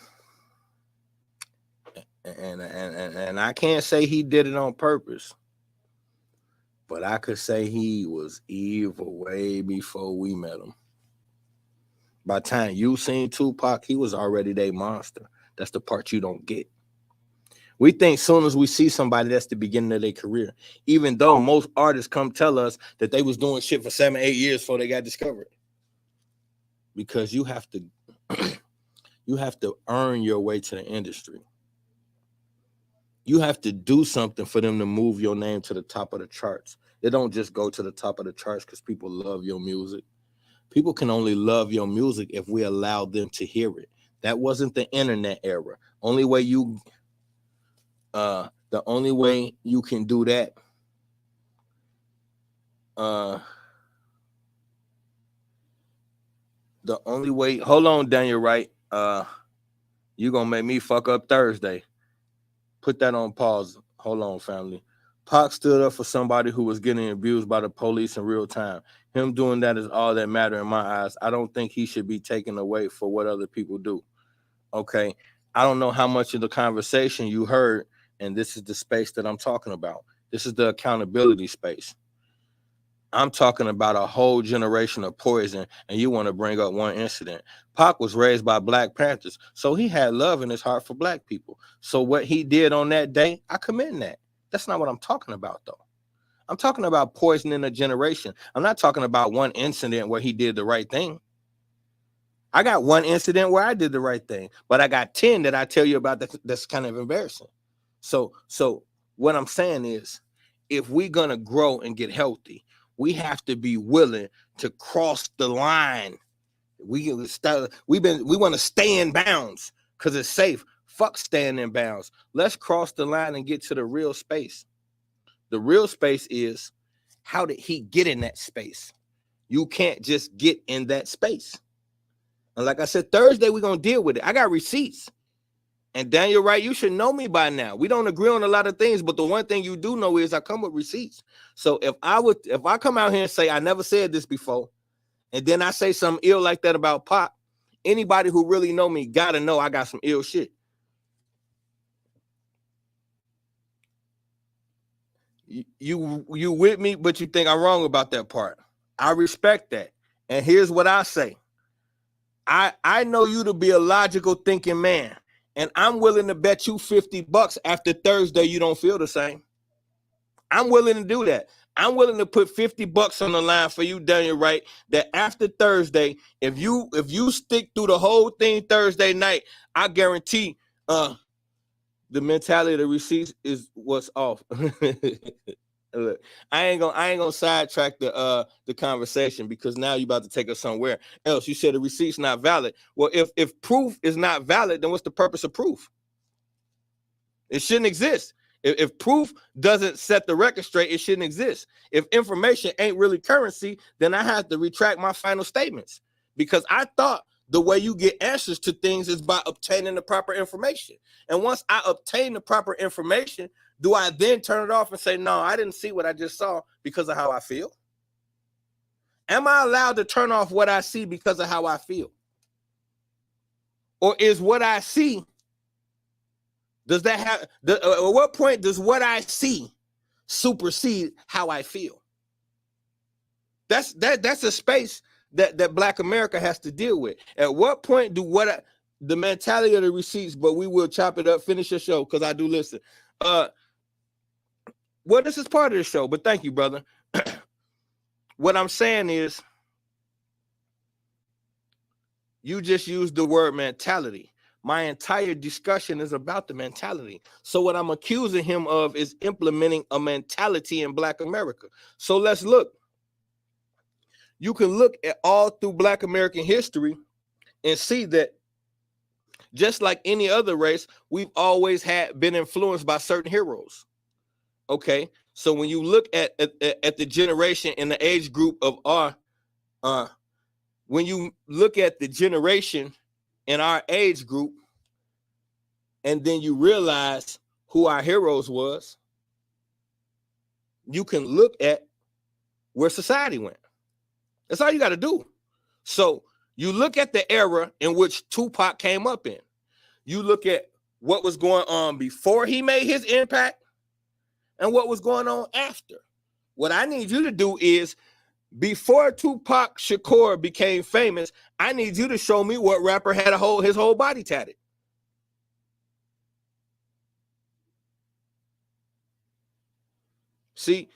And I can't say he did it on purpose. But I could say he was evil way before we met him. By the time you seen Tupac, he was already their monster. That's the part you don't get. We think soon as we see somebody, that's the beginning of their career. Even though most artists come tell us that they was doing shit for 7-8 years before they got discovered. Because you have to you have to earn your way to the industry. You have to do something for them to move your name to the top of the charts. It don't just go to the top of the charts because people love your music. People can only love your music if we allow them to hear it. That wasn't the internet era. The only way you can do that. The only way. Hold on, Daniel. Right. You gonna make me fuck up Thursday. Put that on pause. Hold on, family. Pac stood up for somebody who was getting abused by the police in real time. Him doing that is all that matters in my eyes. I don't think he should be taken away for what other people do. Okay. I don't know how much of the conversation you heard, and this is the space that I'm talking about. This is the accountability space. I'm talking about a whole generation of poison, and you want to bring up one incident. Pac was raised by Black Panthers, so he had love in his heart for Black people. So what he did on that day, I commend that. That's not what I'm talking about, though. I'm talking about poisoning a generation. I'm not talking about one incident where he did the right thing. I got one incident where I did the right thing, but I got 10 that I tell you about that's kind of embarrassing. So what I'm saying is, if we're going to grow and get healthy, we have to be willing to cross the line. We want to stay in bounds because it's safe. Fuck staying in bounds. Let's cross the line and get to the real space. The real space is, how did he get in that space? You can't just get in that space. And like I said, Thursday, we're going to deal with it. I got receipts. And Daniel Wright, you should know me by now. We don't agree on a lot of things, but the one thing you do know is I come with receipts. So if I come out here and say I never said this before, and then I say something ill like that about Pop, anybody who really know me gotta know I got some ill shit. You with me, but you think I'm wrong about that part. I respect that. And here's what I say. I know you to be a logical thinking man, and I'm willing to bet you $50 after Thursday you don't feel the same. I'm willing to do that. I'm willing to put $50 on the line for you, Daniel Wright, that after Thursday, if you stick through the whole thing Thursday night, I guarantee the mentality of the receipts is what's off. Look, I ain't gonna sidetrack the conversation, because now you're about to take us somewhere else. You said the receipt's not valid. Well, if proof is not valid, then what's the purpose of proof? It shouldn't exist. If proof doesn't set the record straight, it shouldn't exist. If information ain't really currency, then I have to retract my final statements, because I thought the way you get answers to things is by obtaining the proper information. And once I obtain the proper information, do I then turn it off and say, no, I didn't see what I just saw because of how I feel? Am I allowed to turn off what I see because of how I feel? Or is what I see, does that have, at what point does what I see supersede how I feel? That's a space that Black America has to deal with. At what point do the mentality of the receipts, but we will chop it up, finish your show, because I do listen. Well, this is part of the show, but thank you, brother. What I'm saying is, you just used the word mentality. My entire discussion is about the mentality. So what I'm accusing him of is implementing a mentality in Black America. So let's look. You can look at all through Black American history and see that just like any other race, we've always been influenced by certain heroes. Okay, so when you look at the generation and the age group of when you look at the generation in our age group, and then you realize who our heroes was, you can look at where society went. That's all you got to do. So you look at the era in which Tupac came up in. You look at what was going on before he made his impact and what was going on after. What I need you to do is, before Tupac Shakur became famous, I need you to show me what rapper had his whole body tatted. See,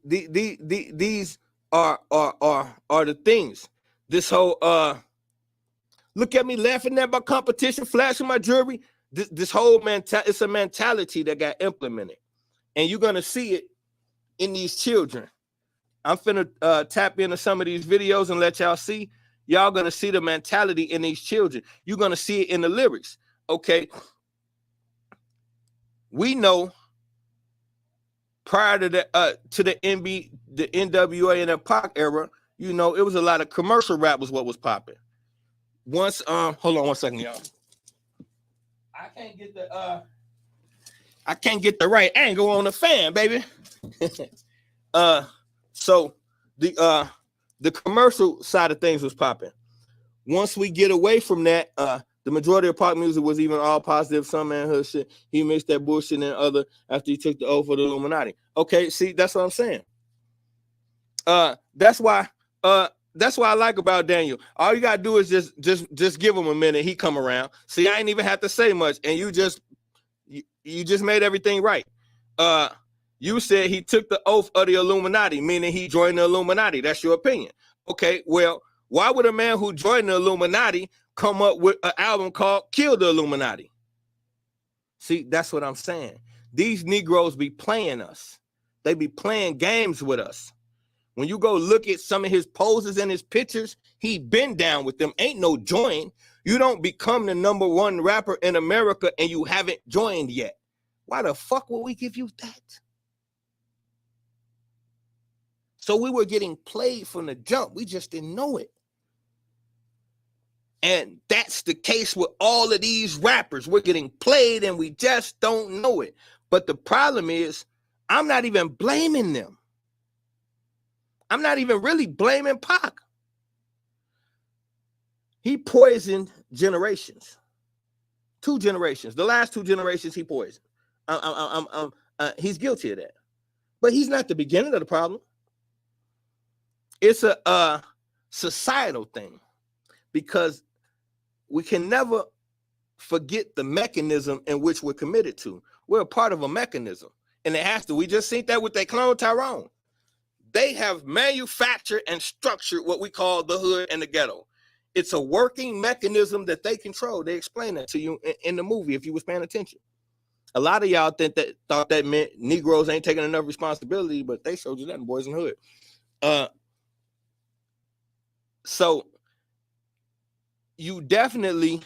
these are the things. This whole look at me laughing at my competition, flashing my jewelry. This whole it's a mentality that got implemented, and you're gonna see it in these children. I'm finna tap into some of these videos and let y'all see. Y'all gonna see the mentality in these children. You're gonna see it in the lyrics. Okay, we know prior to the NWA and the Pac era, you know, it was a lot of commercial rap was what was popping. Once, hold on one second, y'all. I can't get the right angle on the fan, baby. So the commercial side of things was popping. Once we get away from that, the majority of pop music was even all positive, some manhood shit. He mixed that bullshit and other after he took the oath for the Illuminati. Okay, see, that's what I'm saying. That's why I like about Daniel. All you gotta do is just give him a minute. He come around. See, I ain't even have to say much, and you just made everything right. You said he took the oath of the Illuminati, meaning he joined the Illuminati. That's your opinion. Okay, well, why would a man who joined the Illuminati come up with an album called Kill the Illuminati? See, that's what I'm saying. These Negroes be playing us. They be playing games with us. When you go look at some of his poses and his pictures, he been down with them. Ain't no join. You don't become the #1 rapper in America and you haven't joined yet. Why the fuck will we give you that? So we were getting played from the jump. We just didn't know it. And that's the case with all of these rappers. We're getting played and we just don't know it. But the problem is, I'm not even blaming them. I'm not even really blaming Pac. He poisoned generations. 2 generations. The last 2 generations he poisoned. He's guilty of that. But he's not the beginning of the problem. It's a societal thing, because we can never forget the mechanism in which we're committed to. We're a part of a mechanism, and it has to. We just seen that with that clone Tyrone. They have manufactured and structured what we call the hood and the ghetto. It's a working mechanism that they control. They explain that to you in the movie if you was paying attention. A lot of y'all thought that meant Negroes ain't taking enough responsibility, but they showed you that in Boys in the Hood. So we definitely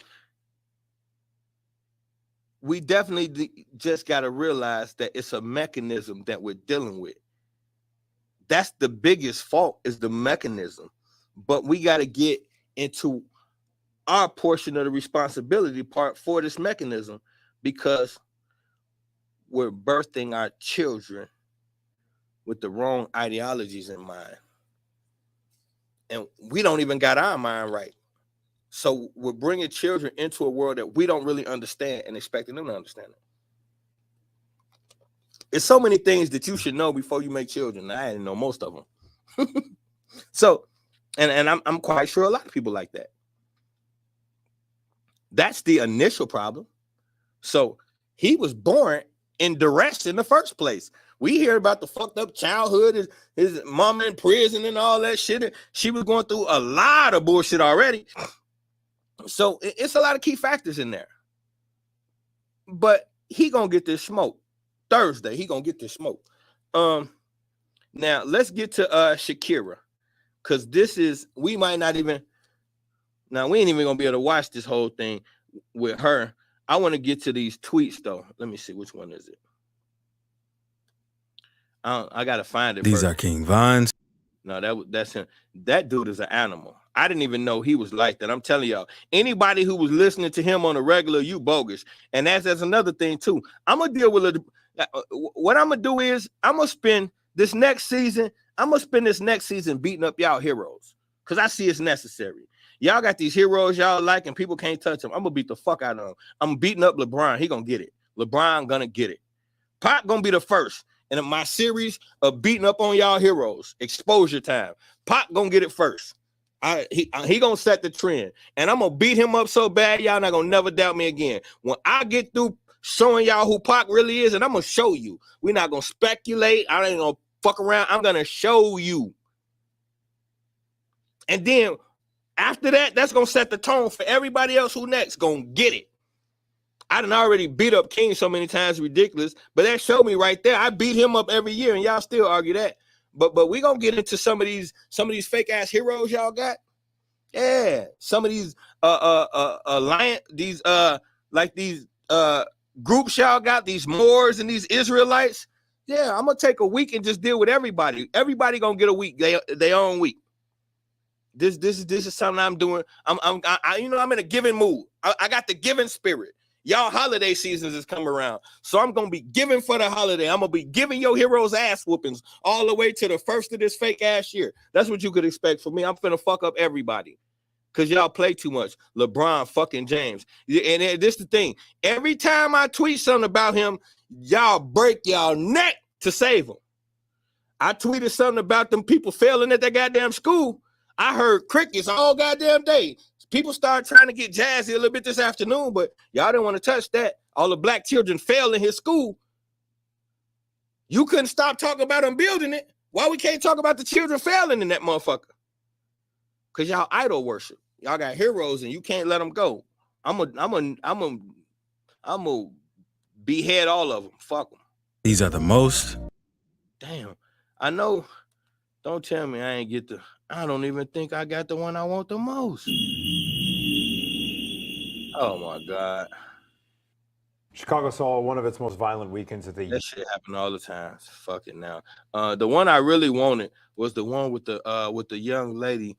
just got to realize that it's a mechanism that we're dealing with. That's the biggest fault, is the mechanism. But we got to get into our portion of the responsibility part for this mechanism, because we're birthing our children with the wrong ideologies in mind. And we don't even got our mind right. So we're bringing children into a world that we don't really understand and expecting them to understand it. It's so many things that you should know before you make children. I didn't know most of them. So, and I'm quite sure a lot of people like that. That's the initial problem. So he was born in duress in the first place. We hear about the fucked up childhood, his mama in prison and all that shit. She was going through a lot of bullshit already. So it's a lot of key factors in there. But he gonna get this smoke. Thursday, he gonna get this smoke. Now let's get to Shakira. Because this is, we might not even, now we ain't even gonna be able to watch this whole thing with her. I want to get to these tweets though. Let me see, which one is it? I gotta find it. These first. are King Von's. No, that's him. That dude is an animal. I didn't even know he was like that. I'm telling y'all, anybody who was listening to him on a regular, you bogus. And that's another thing too. I'm gonna deal with it. What I'm gonna do is I'm gonna spend this next season beating up y'all heroes, because I see it's necessary. Y'all got these heroes y'all like and people can't touch them. I'm gonna beat the fuck out of them. I'm beating up LeBron. He gonna get it. LeBron gonna get it. Pac gonna be the first in my series of beating up on y'all heroes. Exposure time. Pac gonna get it first. He gonna set the trend, and I'm gonna beat him up so bad y'all not gonna never doubt me again. When I get through showing y'all who Pac really is, and I'm gonna show you. We're not gonna speculate. I ain't gonna fuck around. I'm gonna show you. And then after that, that's gonna set the tone for everybody else who next gonna get it. I done already beat up King so many times, ridiculous, but that showed me right there. I beat him up every year, and y'all still argue that. But we gonna get into some of these fake ass heroes y'all got. Yeah, some of these groups y'all got, these Moors and these Israelites. Yeah, I'm gonna take a week and just deal with everybody. Everybody gonna get a week, their own week. This is something I'm doing. I'm in a giving mood. I got the giving spirit. Y'all holiday seasons is coming around, so I'm gonna be giving for the holiday. I'm gonna be giving your heroes ass whoopings all the way to the first of this fake ass year. That's what you could expect from me. I'm finna fuck up everybody because y'all play too much. LeBron fucking James. And this the thing. Every time I tweet something about him, y'all break y'all neck to save him. I tweeted something about them people failing at their goddamn school. I heard crickets all goddamn day. People started trying to get jazzy a little bit this afternoon, but y'all didn't want to touch that. All the black children failed in his school. You couldn't stop talking about them building it. Why we can't talk about the children failing in that motherfucker? Because y'all idol worship. Y'all got heroes and you can't let them go. I'm a behead all of them. Fuck them. These are the most. Damn. I know Don't tell me I ain't get the. I don't even think I got the one I want the most. Oh my God. Chicago saw one of its most violent weekends of the year. That shit happen all the time. Fuck it now. The one I really wanted was the one with the young lady.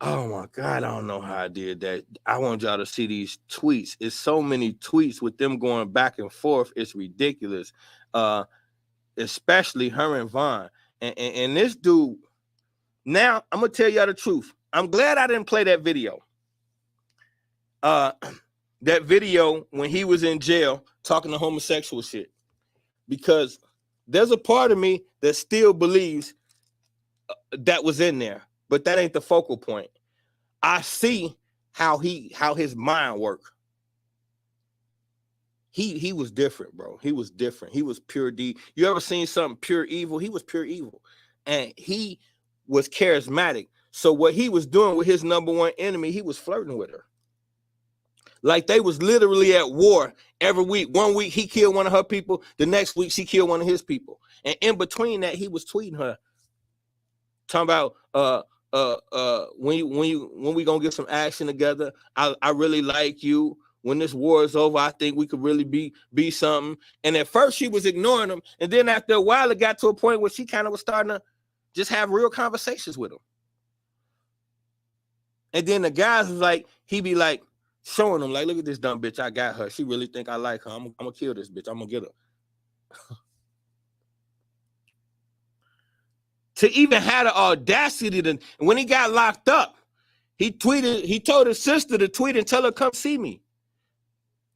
Oh my God, I don't know how I did that. I want y'all to see these tweets. It's so many tweets with them going back and forth. It's ridiculous. Especially her and Vaughn. And this dude, now I'm gonna tell y'all the truth. I'm glad I didn't play that video. That video when he was in jail talking to homosexual shit. Because there's a part of me that still believes that was in there, but that ain't the focal point. I see how his mind worked. He was different, bro. He was different. He was pure D. You ever seen something pure evil? He was pure evil. And he was charismatic. So what he was doing with his number one enemy, he was flirting with her. Like they was literally at war every week. One week he killed one of her people. The next week she killed one of his people. And in between that, he was tweeting her, talking about when we gonna get some action together. I really like you. When this war is over, I think we could really be something. And at first she was ignoring him, and then after a while, it got to a point where she kind of was starting to just have real conversations with him. And then the guys was like, he be like showing him, like, look at this dumb bitch, I got her. She really think I like her. I'm gonna kill this bitch. I'm gonna get her. To even have the audacity to, when he got locked up, he told his sister to tweet and tell her, come see me.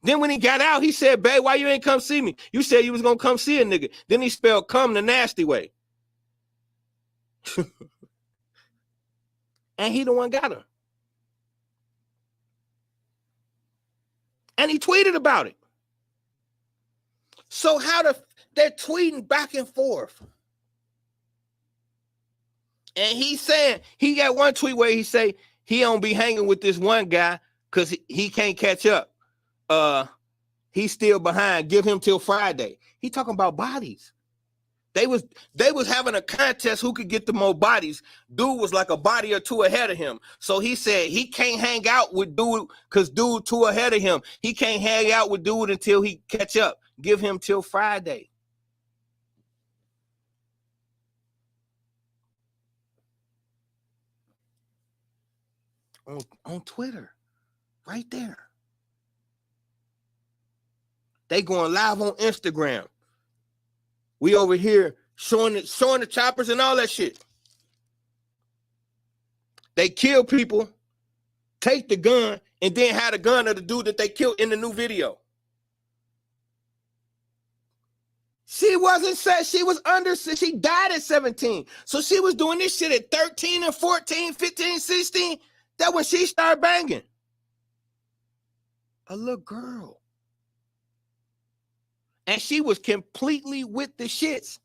Then when he got out, he said, babe, why you ain't come see me? You said you was gonna come see a nigga. Then he spelled come the nasty way. And he the one got her. And he tweeted about it. So they're tweeting back and forth. And he's saying, he got one tweet where he say he don't be hanging with this one guy because he can't catch up. He's still behind. Give him till Friday. He talking about bodies. They was having a contest who could get the more bodies. Dude was like a body or two ahead of him. So he said he can't hang out with dude because dude two ahead of him. He can't hang out with dude until he catch up. Give him till Friday. On Twitter, right there. They going live on Instagram. We over here showing the choppers and all that shit. They kill people, take the gun, and then have the gun of the dude that they killed in the new video. She died at 17. So she was doing this shit at 13 and 14, 15, 16. That when she started banging. A little girl. And she was completely with the shits.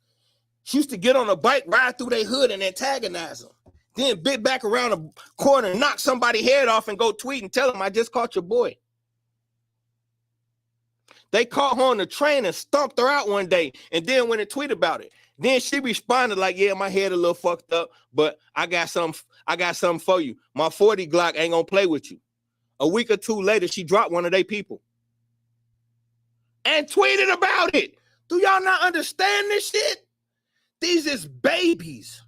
She used to get on a bike, ride through their hood and antagonize them. Then bit back around the corner, knock somebody's head off and go tweet and tell them, I just caught your boy. They caught her on the train and stomped her out one day and then went and tweet about it. Then she responded like, yeah, my head a little fucked up, but I got something for you. My 40 Glock ain't gonna play with you. A week or two later, she dropped one of their people. And tweeted about it. Do y'all not understand this shit? These is babies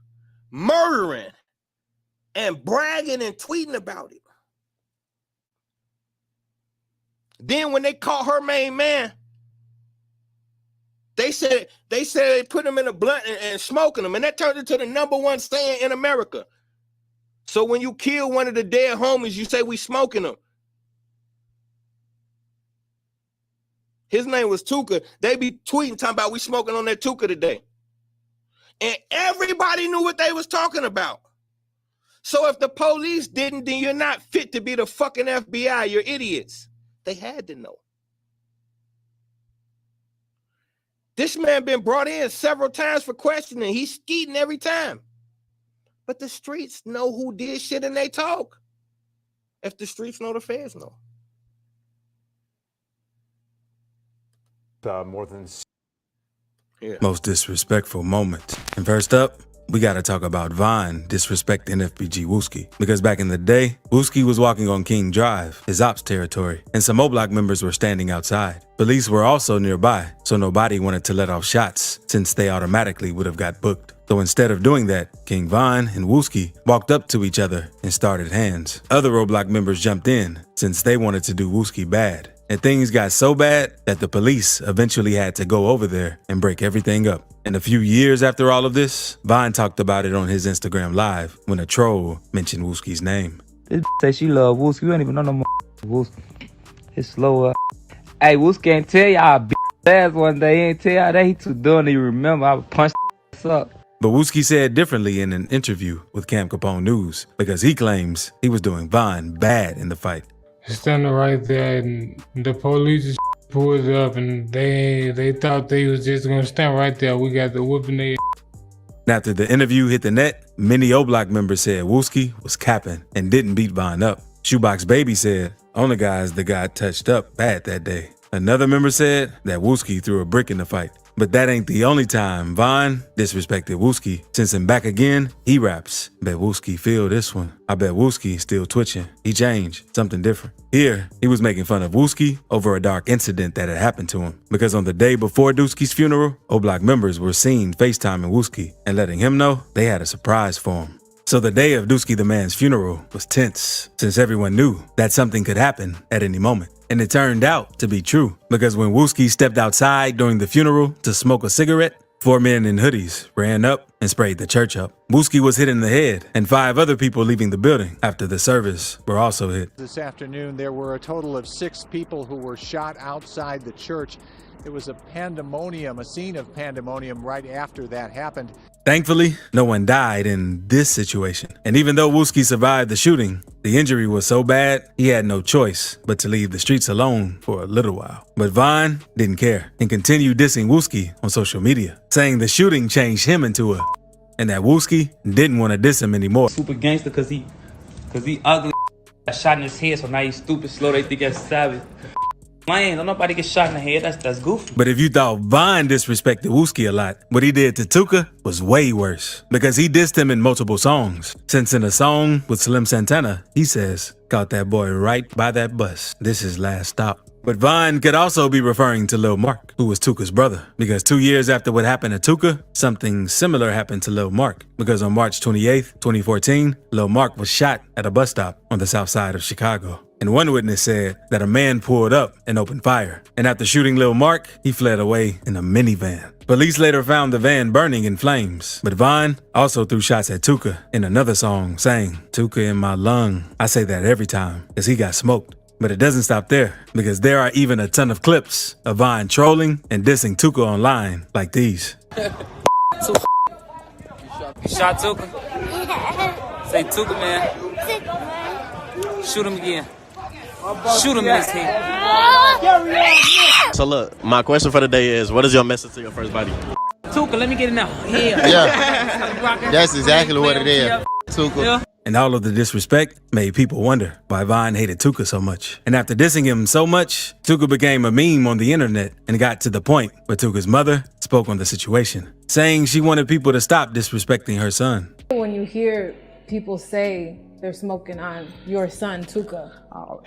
murdering and bragging and tweeting about it. Then when they caught her main man, they said they put him in a blunt and smoking him, and that turned into the #1 saying in America. So when you kill one of the dead homies, you say we smoking him. His name was Tuka. They be tweeting talking about we smoking on that Tuka today. And everybody knew what they was talking about. So if the police didn't, then you're not fit to be the fucking FBI. You're idiots. They had to know. This man been brought in several times for questioning. He's skeeting every time. But the streets know who did shit and they talk. If the streets know, the feds know. More than most disrespectful moment. And first up, we gotta talk about Vine disrespecting FBG Wooski. Because back in the day, Wooski was walking on King Drive, his ops territory, and some O-Block members were standing outside. Police were also nearby, so nobody wanted to let off shots since they automatically would have got booked. So instead of doing that, King Vine and Wooski walked up to each other and started hands. Other O-Block members jumped in since they wanted to do Wooski bad. And things got so bad that the police eventually had to go over there and break everything up. And a few years after all of this, Vine talked about it on his Instagram Live when a troll mentioned Wooski's name. This say she love Wooski. We don't even know no more Wooski. It's slow. Hey, Wooski ain't tell y'all beat ass one day. He ain't tell y'all that he too dumb to even remember. I would punch up. But Wooski said differently in an interview with Cam Capone News because he claims he was doing Vine bad in the fight. Standing right there, and the police just pulled up, and they thought they was just gonna stand right there. We got the whooping their. After the interview hit the net, many O-Block members said Wooski was capping and didn't beat Vine up. Shoebox Baby said only guys that got touched up bad that day. Another member said that Wooski threw a brick in the fight. But that ain't the only time Vine disrespected Wooski. Since in Back Again, he raps, bet Wooski feel this one. I bet Wooski still twitching. He changed, something different. Here, he was making fun of Wooski over a dark incident that had happened to him. Because on the day before Dooski's funeral, O-Block members were seen FaceTiming Wooski and letting him know they had a surprise for him. So the day of Dooski the Man's funeral was tense, since everyone knew that something could happen at any moment. And it turned out to be true, because when Wooski stepped outside during the funeral to smoke a cigarette, 4 men in hoodies ran up and sprayed the church up. Wooski was hit in the head, and 5 other people leaving the building after the service were also hit. This afternoon, there were a total of 6 people who were shot outside the church. It was a pandemonium, a scene of pandemonium right after that happened. Thankfully, no one died in this situation. And even though Wooski survived the shooting, the injury was so bad, he had no choice but to leave the streets alone for a little while. But Vine didn't care and continued dissing Wooski on social media, saying the shooting changed him into a and that Wooski didn't want to diss him anymore. Super gangster cause he ugly. Got shot in his head, so now he's stupid, slow, they think that's savage. Man, don't nobody get shot in the head, that's goofy. But if you thought Vine disrespected Wooski a lot, what he did to Tuka was way worse. Because he dissed him in multiple songs. Since in a song with Slim Santana, he says, "Caught that boy right by that bus. This is last stop." But Vine could also be referring to Lil Mark, who was Tuka's brother. Because 2 years after what happened to Tuka, something similar happened to Lil Mark. Because on March 28th, 2014, Lil Mark was shot at a bus stop on the south side of Chicago. And one witness said that a man pulled up and opened fire. And after shooting Lil Mark, he fled away in a minivan. Police later found the van burning in flames. But Vine also threw shots at Tuka in another song, saying, "Tuka in my lung." I say that every time, because he got smoked. But it doesn't stop there, because there are even a ton of clips of Vine trolling and dissing Tuka online, like these. You shot Tuka? Say Tuka, man. Shoot him again. Shoot him in his head. So look, my question for the day is, what is your message to your first buddy? Tuka, let me get in there. Yeah, that's exactly what it is. Tuka. Yeah. And all of the disrespect made people wonder why Vine hated Tuka so much. And after dissing him so much, Tuka became a meme on the internet and got to the point where Tuka's mother spoke on the situation, saying she wanted people to stop disrespecting her son. When you hear people say they're smoking on your son, Tuka. Oh,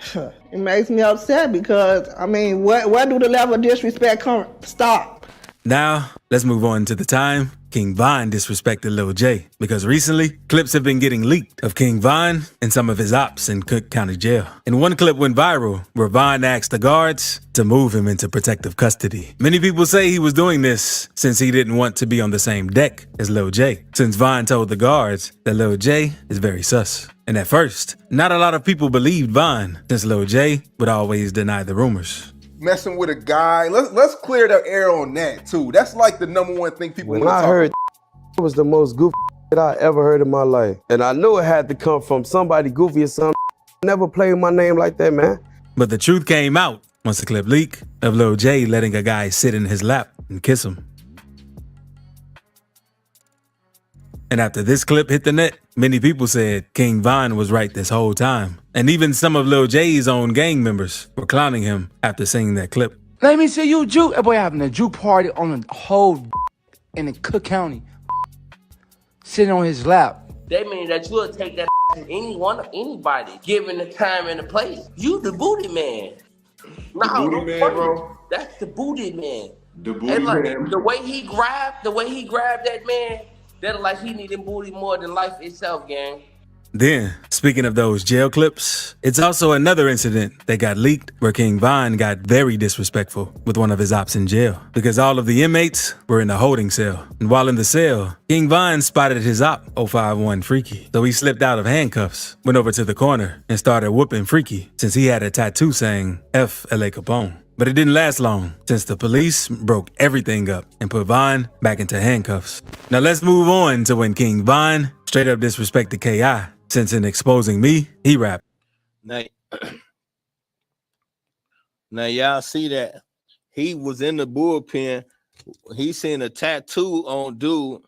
it makes me upset because, I mean, where do the level of disrespect stop? Now, let's move on to the time King Vine disrespected Lil J, because recently, clips have been getting leaked of King Vine and some of his ops in Cook County Jail. And one clip went viral where Vine asked the guards to move him into protective custody. Many people say he was doing this since he didn't want to be on the same deck as Lil J, since Vine told the guards that Lil J is very sus. And at first, not a lot of people believed Vine, since Lil J would always deny the rumors. Messing with a guy. Let's clear the air on that too. That's like the #1 thing people want to talk When I heard about. it was the most goofy that I ever heard in my life. And I knew it had to come from somebody goofy or something. Never played my name like that, man. But the truth came out once the clip leaked of Lil J letting a guy sit in his lap and kiss him. And after this clip hit the net, many people said King Vine was right this whole time. And even some of Lil J's own gang members were clowning him after seeing that clip. Let me see you juke. That boy having a juke party on the whole in the Cook County. sitting on his lap. They mean that you'll take that to anybody, given the time and the place. You the booty man. The No, booty don't man, funny. bro. That's the booty man. The booty And like man. the way he grabbed that man, that like he needed booty more than life itself, gang. Then, speaking of those jail clips, it's also another incident that got leaked where King Von got very disrespectful with one of his ops in jail because all of the inmates were in a holding cell. And while in the cell, King Von spotted his op 051 Freaky. So he slipped out of handcuffs, went over to the corner, and started whooping Freaky since he had a tattoo saying F L.A. Capone. But it didn't last long since the police broke everything up and put Von back into handcuffs. Now let's move on to when King Von straight up disrespected K.I. since in exposing me, he rapped. Now y'all see that he was in the bullpen. He seen a tattoo on dude.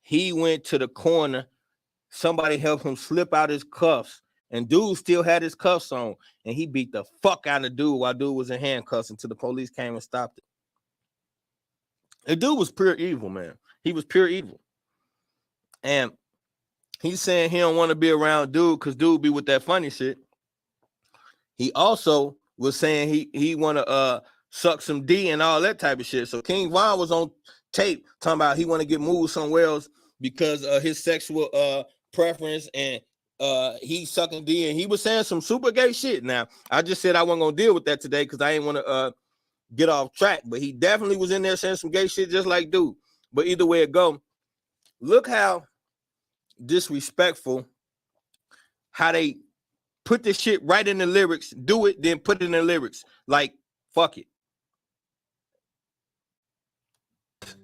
He went to the corner. Somebody helped him slip out his cuffs. And dude still had his cuffs on. And he beat the fuck out of dude while dude was in handcuffs until the police came and stopped it. The dude was pure evil, man. He was pure evil. And he's saying he don't want to be around dude because dude be with that funny shit. He also was saying he want to suck some D and all that type of shit. So King Von was on tape talking about he want to get moved somewhere else because of his sexual preference and he sucking D, and he was saying some super gay shit. Now, I just said I wasn't gonna deal with that today because I ain't want to get off track, but he definitely was in there saying some gay shit just like dude. But either way it go, look how disrespectful how they put this shit right in the lyrics, do it, then put it in the lyrics. Like, fuck it.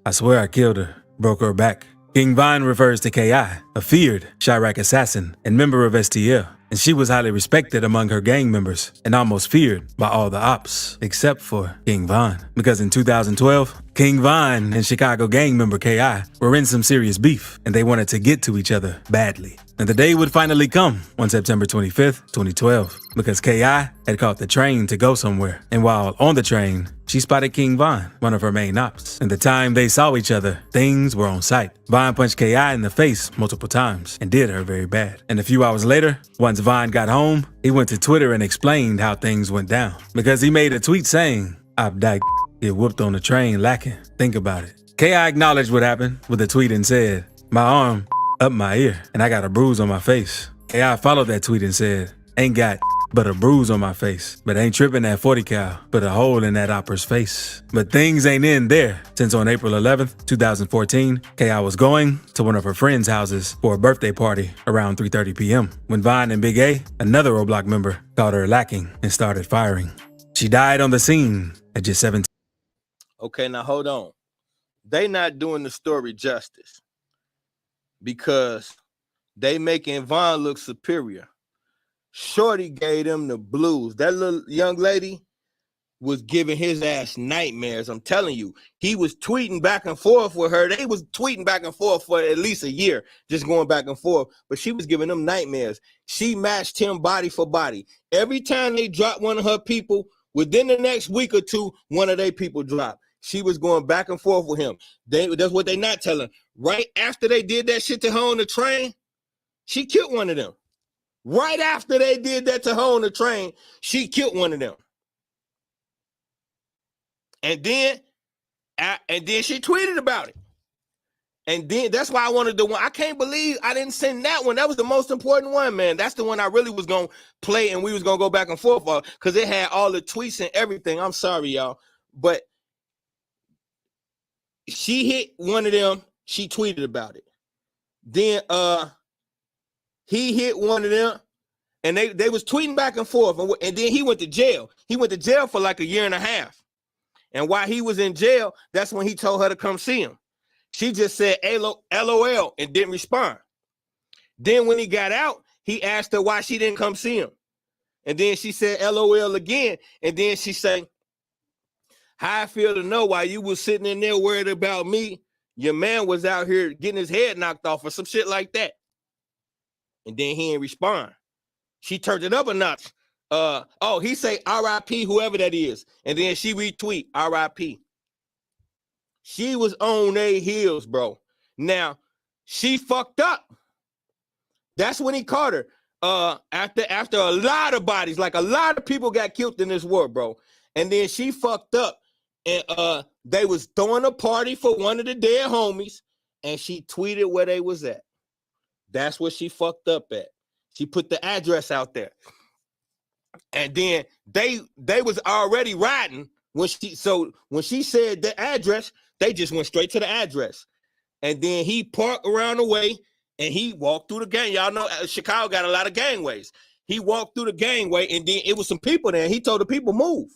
I swear I killed her, broke her back. King Von refers to K.I., a feared Chirac assassin and member of STL, and she was highly respected among her gang members and almost feared by all the ops, except for King Von. Because in 2012, King Von and Chicago gang member K.I. were in some serious beef, and they wanted to get to each other badly. And the day would finally come on September 25th, 2012, because K.I. had caught the train to go somewhere. And while on the train, she spotted King Von, one of her main ops. And the time they saw each other, things were on sight. Von punched K.I. in the face multiple times and did her very bad. And a few hours later, once Von got home, he went to Twitter and explained how things went down. Because he made a tweet saying, "I've died, get whooped on the train lacking. Think about it." K.I. acknowledged what happened with a tweet and said, "My arm up my ear, and I got a bruise on my face." K.I. followed that tweet and said, "Ain't got but a bruise on my face, but ain't tripping that 40 cal, put a hole in that opera's face." But things ain't in there, since on April 11th, 2014, K.I. was going to one of her friends' houses for a birthday party around 3:30 p.m. when Von and Big A, another O Block member, caught her lacking and started firing. She died on the scene at just 17. Okay, now hold on. They not doing the story justice because they making Von look superior. Shorty gave them the blues. That little young lady was giving his ass nightmares. I'm telling you, he was tweeting back and forth with her. They was tweeting back and forth for at least a year, just going back and forth. But she was giving them nightmares. She matched him body for body. Every time they dropped one of her people, within the next week or two, one of their people dropped. She was going back and forth with him. That's what they not telling. Right after they did that shit to her on the train, she killed one of them. Right after they did that to her on the train, she killed one of them. And then she tweeted about it. And then that's why I wanted the one. I can't believe I didn't send that one. That was the most important one, man. That's the one I really was going to play and we was going to go back and forth on because it had all the tweets and everything. I'm sorry, y'all. But she hit one of them. She tweeted about it. Then he hit one of them. And they was tweeting back and forth. And then he went to jail. He went to jail for like a year and a half. And while he was in jail, that's when he told her to come see him. She just said LOL and didn't respond. Then when he got out, he asked her why she didn't come see him. And then she said LOL again. And then she said, "How I feel to know while you was sitting in there worried about me, your man was out here getting his head knocked off or some shit like that." And then he didn't respond. She turned it up a notch. He say RIP whoever that is. And then she retweet RIP. She was on their heels, bro. Now, she fucked up. That's when he caught her. After a lot of bodies, like a lot of people got killed in this war, bro. And then she fucked up. And they was throwing a party for one of the dead homies, and she tweeted where they was at. That's what she fucked up at. She put the address out there. And then they was already riding when she said the address, they just went straight to the address. And then he parked around the way and he walked through the gang. Y'all know Chicago got a lot of gangways. He walked through the gangway and then it was some people there. And he told the people move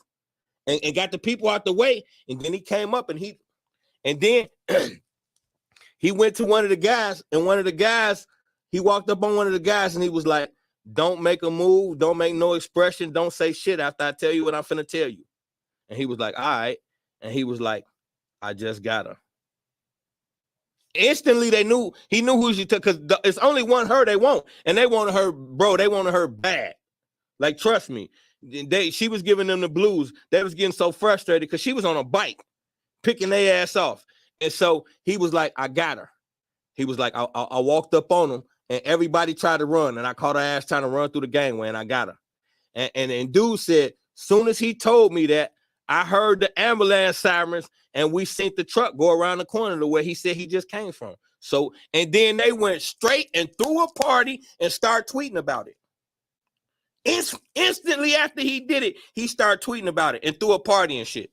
and got the people out the way. And then he came up and then he went to one of the guys, and one of the guys, he walked up on one of the guys and he was like, don't make a move, don't make no expression, don't say shit after I tell you what I'm finna tell you. And he was like, all right. And he was like, I just got her. Instantly, he knew who she took, because it's only one her they want. And they wanted her, bro, they wanted her bad. Like, trust me. She was giving them the blues. They was getting so frustrated because she was on a bike, picking their ass off. And so he was like, I got her. He was like, I walked up on him, and everybody tried to run, and I caught her ass trying to run through the gangway, and I got her. And dude said, soon as he told me that, I heard the ambulance sirens, and we seen the truck go around the corner to where he said he just came from. So, and then they went straight and threw a party and started tweeting about it. Instantly after he did it, he started tweeting about it and threw a party and shit.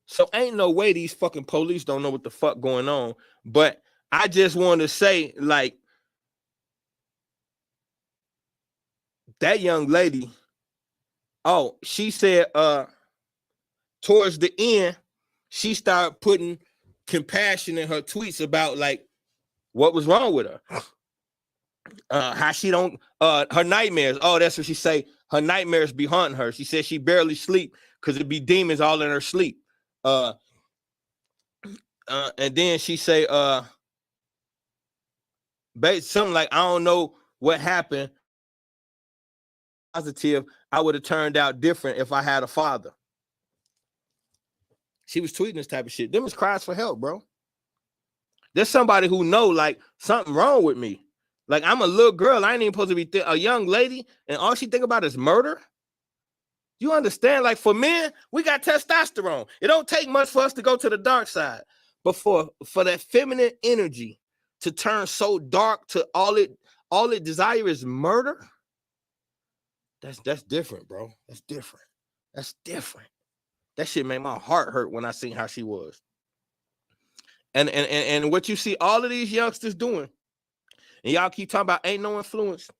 So ain't no way these fucking police don't know what the fuck going on. But I just want to say, like, that young lady, she said towards the end, she started putting compassion in her tweets about like what was wrong with her. How she don't her nightmares. Oh, that's what she say. Her nightmares be haunting her. She said she barely sleep because it be demons all in her sleep. And then she say something like, I don't know what happened. Positive, I would have turned out different if I had a father. She was tweeting this type of shit. Them is cries for help, bro. There's somebody who know like something wrong with me. Like, I'm a little girl. I ain't even supposed to be a young lady, and all she think about is murder. You understand? Like, for men, we got testosterone. It don't take much for us to go to the dark side. But for that feminine energy to turn so dark to all it desire is murder, that's different, bro. That's different. That's different. That shit made my heart hurt when I seen how she was. And what you see all of these youngsters doing, and y'all keep talking about ain't no influence.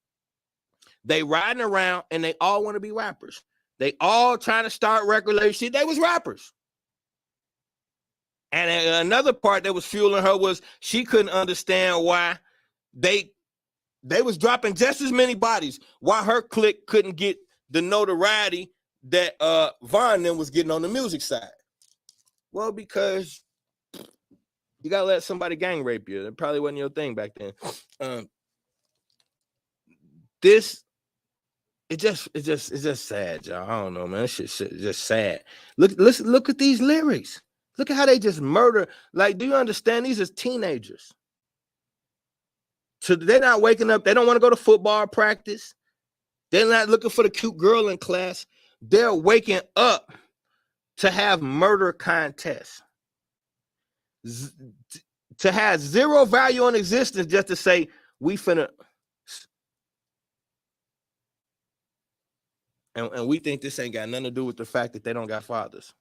They riding around and they all want to be rappers. They all trying to start record label shit. They was rappers. And another part that was fueling her was she couldn't understand why they was dropping just as many bodies, why her clique couldn't get the notoriety that Von then was getting on the music side. Well, because you gotta let somebody gang rape you. It probably wasn't your thing back then. It's just sad, y'all. I don't know, man. This shit just sad. Look at these lyrics. Look at how they just murder. Like, do you understand? These are teenagers. So they're not waking up. They don't want to go to football practice. They're not looking for the cute girl in class. They're waking up to have murder contests. To have zero value in existence just to say, we finna. And we think this ain't got nothing to do with the fact that they don't got fathers.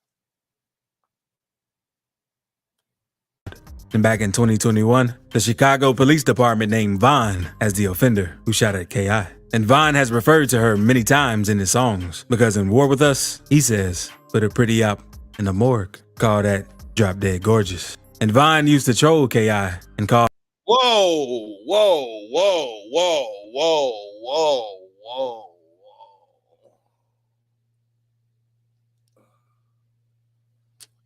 And back in 2021, the Chicago Police Department named Von as the offender who shot at K.I. And Von has referred to her many times in his songs, because in War With Us, he says, put her pretty up in the morgue, call that drop dead gorgeous. And Von used to troll K.I. and call, Whoa, whoa, whoa, whoa, whoa, whoa, whoa.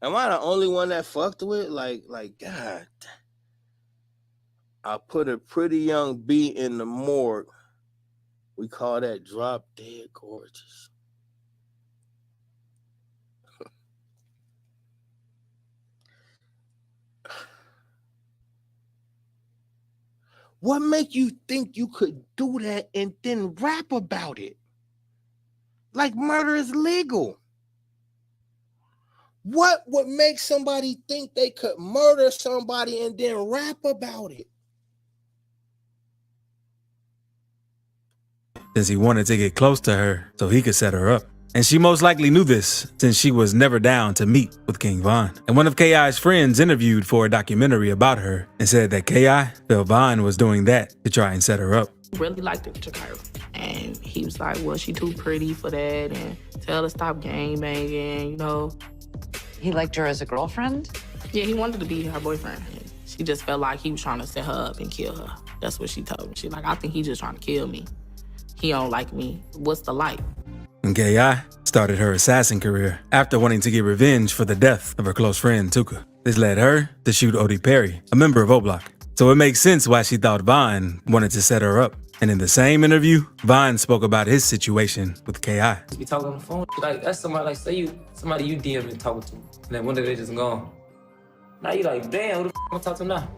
Am I the only one that fucked with? Like, God. I put a pretty young B in the morgue. We call that drop dead gorgeous. What make you think you could do that and then rap about it? Like murder is legal. What would make somebody think they could murder somebody and then rap about it? Since he wanted to get close to her so he could set her up. And she most likely knew this since she was never down to meet with King Von. And one of K.I.'s friends interviewed for a documentary about her and said that K.I. felt Von was doing that to try and set her up. Really liked her. And he was like, well, she too pretty for that, and tell her to stop gang banging, you know. He liked her as a girlfriend? Yeah, he wanted to be her boyfriend. She just felt like he was trying to set her up and kill her. That's what she told me. She's like, I think he's just trying to kill me. He don't like me. What's the like? And K.I. started her assassin career after wanting to get revenge for the death of her close friend Tuka. This led her to shoot Odie Perry, a member of O-Block. So it makes sense why she thought Von wanted to set her up. And in the same interview, Von spoke about his situation with K.I. We talk on the phone, like that's somebody, like say somebody you DM and talking to, and then one day they just gone. Now you like, damn, who the f I'm gonna talk to now?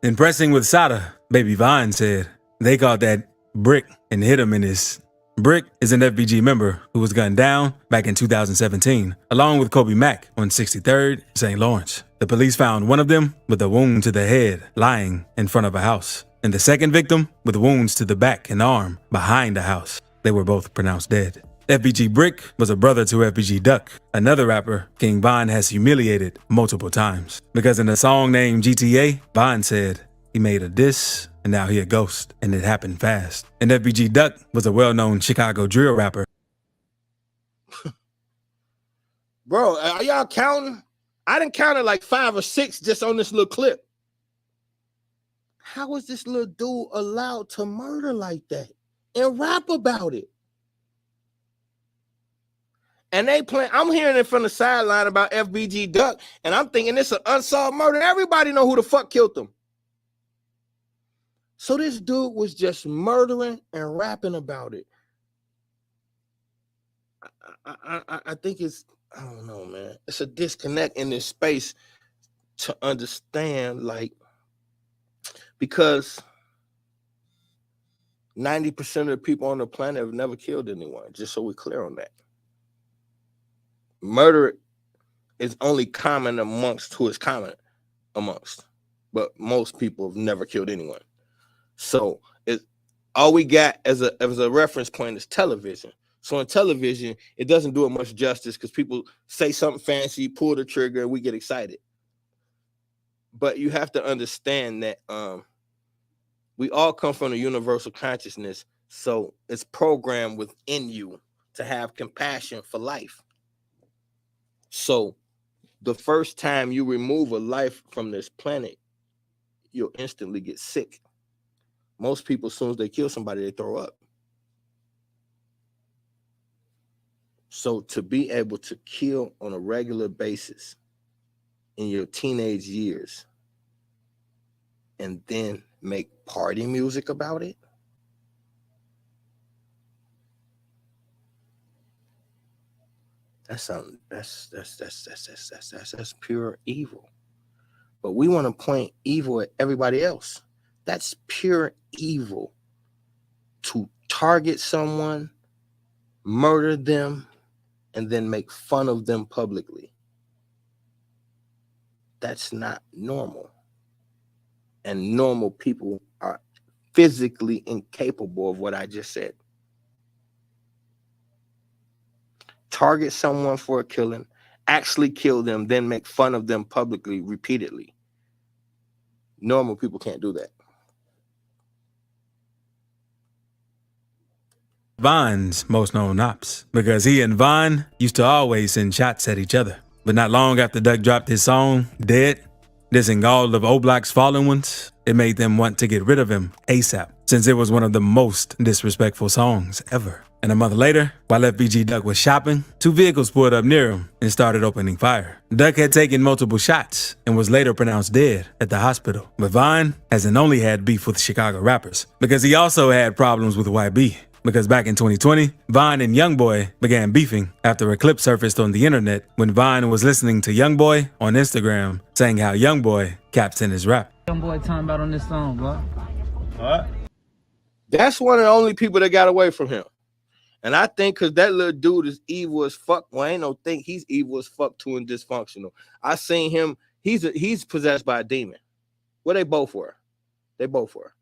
Impressing with Sada, Baby Von said they called that Brick and hit him in his. Brick is an FBG member who was gunned down back in 2017, along with Kobe Mack on 63rd St. Lawrence. The police found one of them with a wound to the head, lying in front of a house, and the second victim with wounds to the back and arm behind the house. They were both pronounced dead. FBG Brick was a brother to FBG Duck, another rapper King Von has humiliated multiple times. Because in a song named GTA, Von said he made a diss and now he a ghost, and it happened fast. And FBG Duck was a well-known Chicago drill rapper. Bro, are y'all counting? I done counted like 5 or 6 just on this little clip. How was this little dude allowed to murder like that and rap about it? And they playing, I'm hearing it from the sideline about FBG Duck, and I'm thinking it's an unsolved murder. Everybody know who the fuck killed them. So this dude was just murdering and rapping about it. I think it's, I don't know, man. It's a disconnect in this space to understand, like, because 90% of the people on the planet have never killed anyone, just so we're clear on that. Murder is only common amongst who is common amongst, but most people have never killed anyone. So all we got as a reference point is television. So in television, it doesn't do it much justice because people say something fancy, pull the trigger, and we get excited. But you have to understand that we all come from a universal consciousness, so it's programmed within you to have compassion for life. So the first time you remove a life from this planet, you'll instantly get sick. Most people, as soon as they kill somebody, they throw up. So to be able to kill on a regular basis in your teenage years and then make party music about it, that's something that's pure evil. But we want to point evil at everybody else. That's pure evil. To target someone, murder them, and then make fun of them publicly. That's not normal. And normal people are physically incapable of what I just said. Target someone for a killing, actually kill them, then make fun of them publicly, repeatedly. Normal people can't do that. Von's most known ops, because he and Von used to always send shots at each other. But not long after Duck dropped his song, Dead, dissing all of O-Block's fallen ones, it made them want to get rid of him ASAP, since it was one of the most disrespectful songs ever. And a month later, while FBG Duck was shopping, 2 vehicles pulled up near him and started opening fire. Duck had taken multiple shots and was later pronounced dead at the hospital. But Von hasn't only had beef with Chicago rappers, because he also had problems with YB. Because back in 2020, Von and Youngboy began beefing after a clip surfaced on the internet when Von was listening to Youngboy on Instagram saying how Youngboy caps in his rap. Youngboy talking about on this song, bro. That's one of the only people that got away from him. And I think because that little dude is evil as fuck. Well, I ain't no think he's evil as fuck too and dysfunctional. I seen him. He's possessed by a demon. Well, they both were. They both were.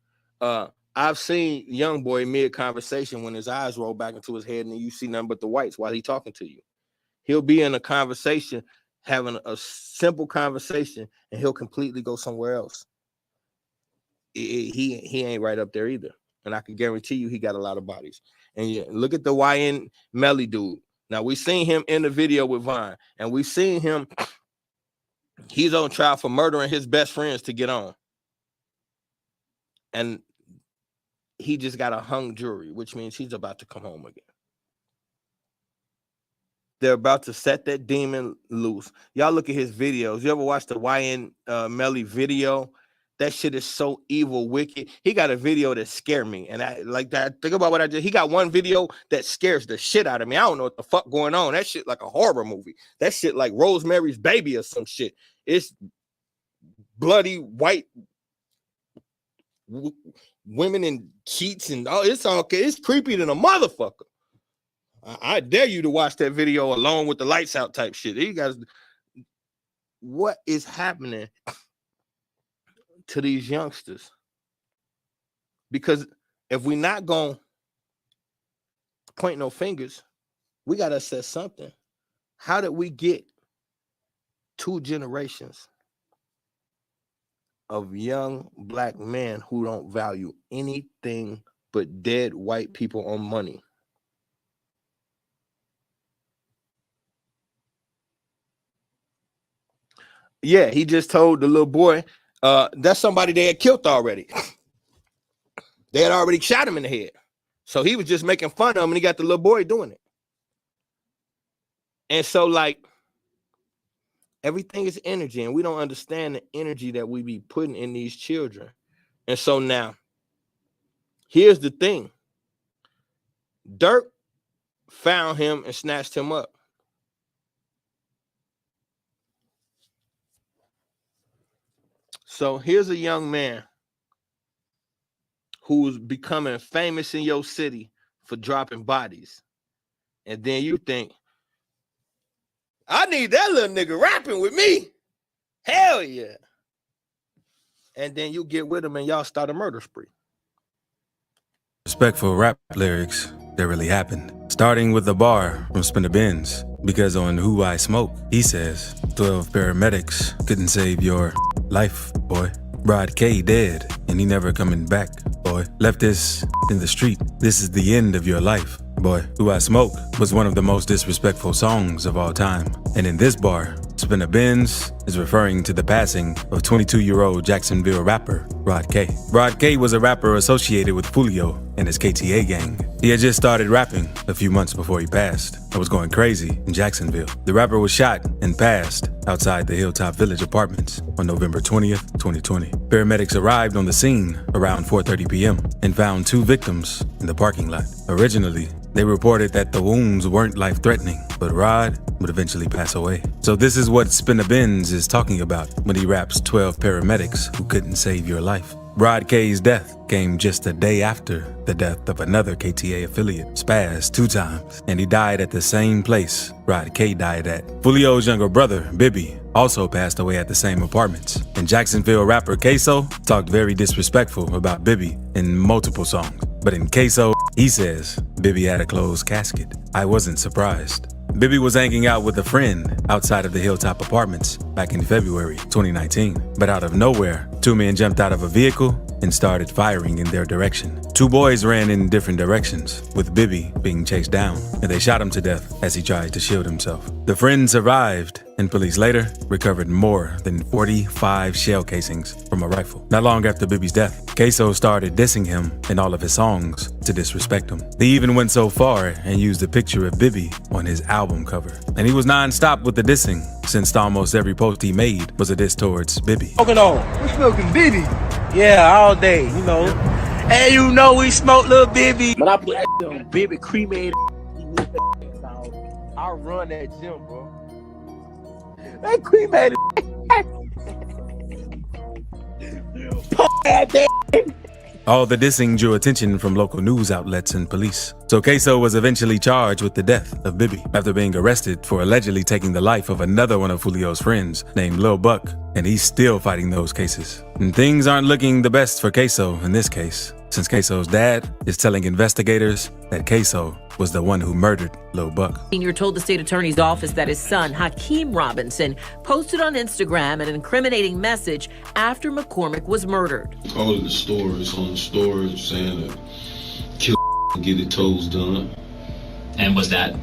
I've seen young boy mid conversation when his eyes roll back into his head and you see nothing but the whites while he talking to you. He'll be in a conversation, having a simple conversation, and he'll completely go somewhere else. He ain't right up there either. And I can guarantee you he got a lot of bodies. And yeah, look at the YN Melly dude. Now we seen him in the video with Vine, and we seen him. He's on trial for murdering his best friends to get on. And he just got a hung jury, which means he's about to come home again. They're about to set that demon loose. Y'all look at his videos. You ever watch the YN Melly video? That shit is so evil, wicked. He got a video that scared me. And I like that. Think about what I did. He got one video that scares the shit out of me. I don't know what the fuck going on. That shit like a horror movie. That shit like Rosemary's Baby or some shit. It's bloody white women in sheets and all. It's all okay. It's creepy than a motherfucker. I dare you to watch that video alone with the lights out type shit. You guys, what is happening to these youngsters? Because if we're not going to point no fingers, we got to assess something. How did we get 2 generations of young black men who don't value anything but dead white people on money? Yeah, he just told the little boy, that's somebody they had killed already. They had already shot him in the head. So he was just making fun of him, and he got the little boy doing it. And so, like, everything is energy, and we don't understand the energy that we be putting in these children. And so now, here's the thing. Dirk found him and snatched him up. So here's a young man who's becoming famous in your city for dropping bodies. And then you think, I need that little nigga rapping with me. Hell yeah. And then you get with him and y'all start a murder spree. Respectful rap lyrics that really happened. Starting with the bar from Spinner Benz. Because on Who I Smoke, he says, 12 paramedics couldn't save your life, boy. Rod K dead, and he never coming back, boy. Left this in the street. This is the end of your life, boy. Who I Smoke was one of the most disrespectful songs of all time. And in this bar, Spinner Benz is referring to the passing of 22-year-old Jacksonville rapper Rod K. Rod K was a rapper associated with Fulio and his KTA gang. He had just started rapping a few months before he passed. It was going crazy in Jacksonville. The rapper was shot and passed outside the Hilltop Village apartments on November 20th, 2020. Paramedics arrived on the scene around 4:30 p.m. and found 2 victims in the parking lot. Originally, they reported that the wounds weren't life-threatening, but Rod would eventually pass away. So this is what Spinner Benz is talking about when he raps 12 paramedics who couldn't save your life. Rod K's death came just a day after the death of another KTA affiliate, Spaz, 2 times, and he died at the same place Rod K died at. Fulio's younger brother, Bibby, also passed away at the same apartments. And Jacksonville rapper Queso talked very disrespectful about Bibby in multiple songs. But in Queso, he says Bibby had a closed casket. I wasn't surprised. Bibby was hanging out with a friend outside of the Hilltop Apartments back in February 2019. But out of nowhere, 2 men jumped out of a vehicle and started firing in their direction. 2 boys ran in different directions, with Bibby being chased down, and they shot him to death as he tried to shield himself. The friend survived, and police later recovered more than 45 shell casings from a rifle. Not long after Bibby's death, Queso started dissing him in all of his songs to disrespect him. They even went so far and used a picture of Bibby on his album cover. And he was non-stop with the dissing, since almost every post he made was a diss towards Bibby. Smoking on. We're smoking Bibby. Yeah, all day, you know. Hey, you know we smoke little Bibby. But I put that on Bibby cremated. I run that gym, bro. That cremated. Punk that All the dissing drew attention from local news outlets and police. So Queso was eventually charged with the death of Bibby after being arrested for allegedly taking the life of another one of Julio's friends named Lil Buck, and he's still fighting those cases. And things aren't looking the best for Queso in this case, since Queso's dad is telling investigators that Queso was the one who murdered Lil Buck. Senior told the state attorney's office that his son, Hakeem Robinson, posted on Instagram an incriminating message after McCormick was murdered. All of the stories on the story saying that kill and get his toes done. And was that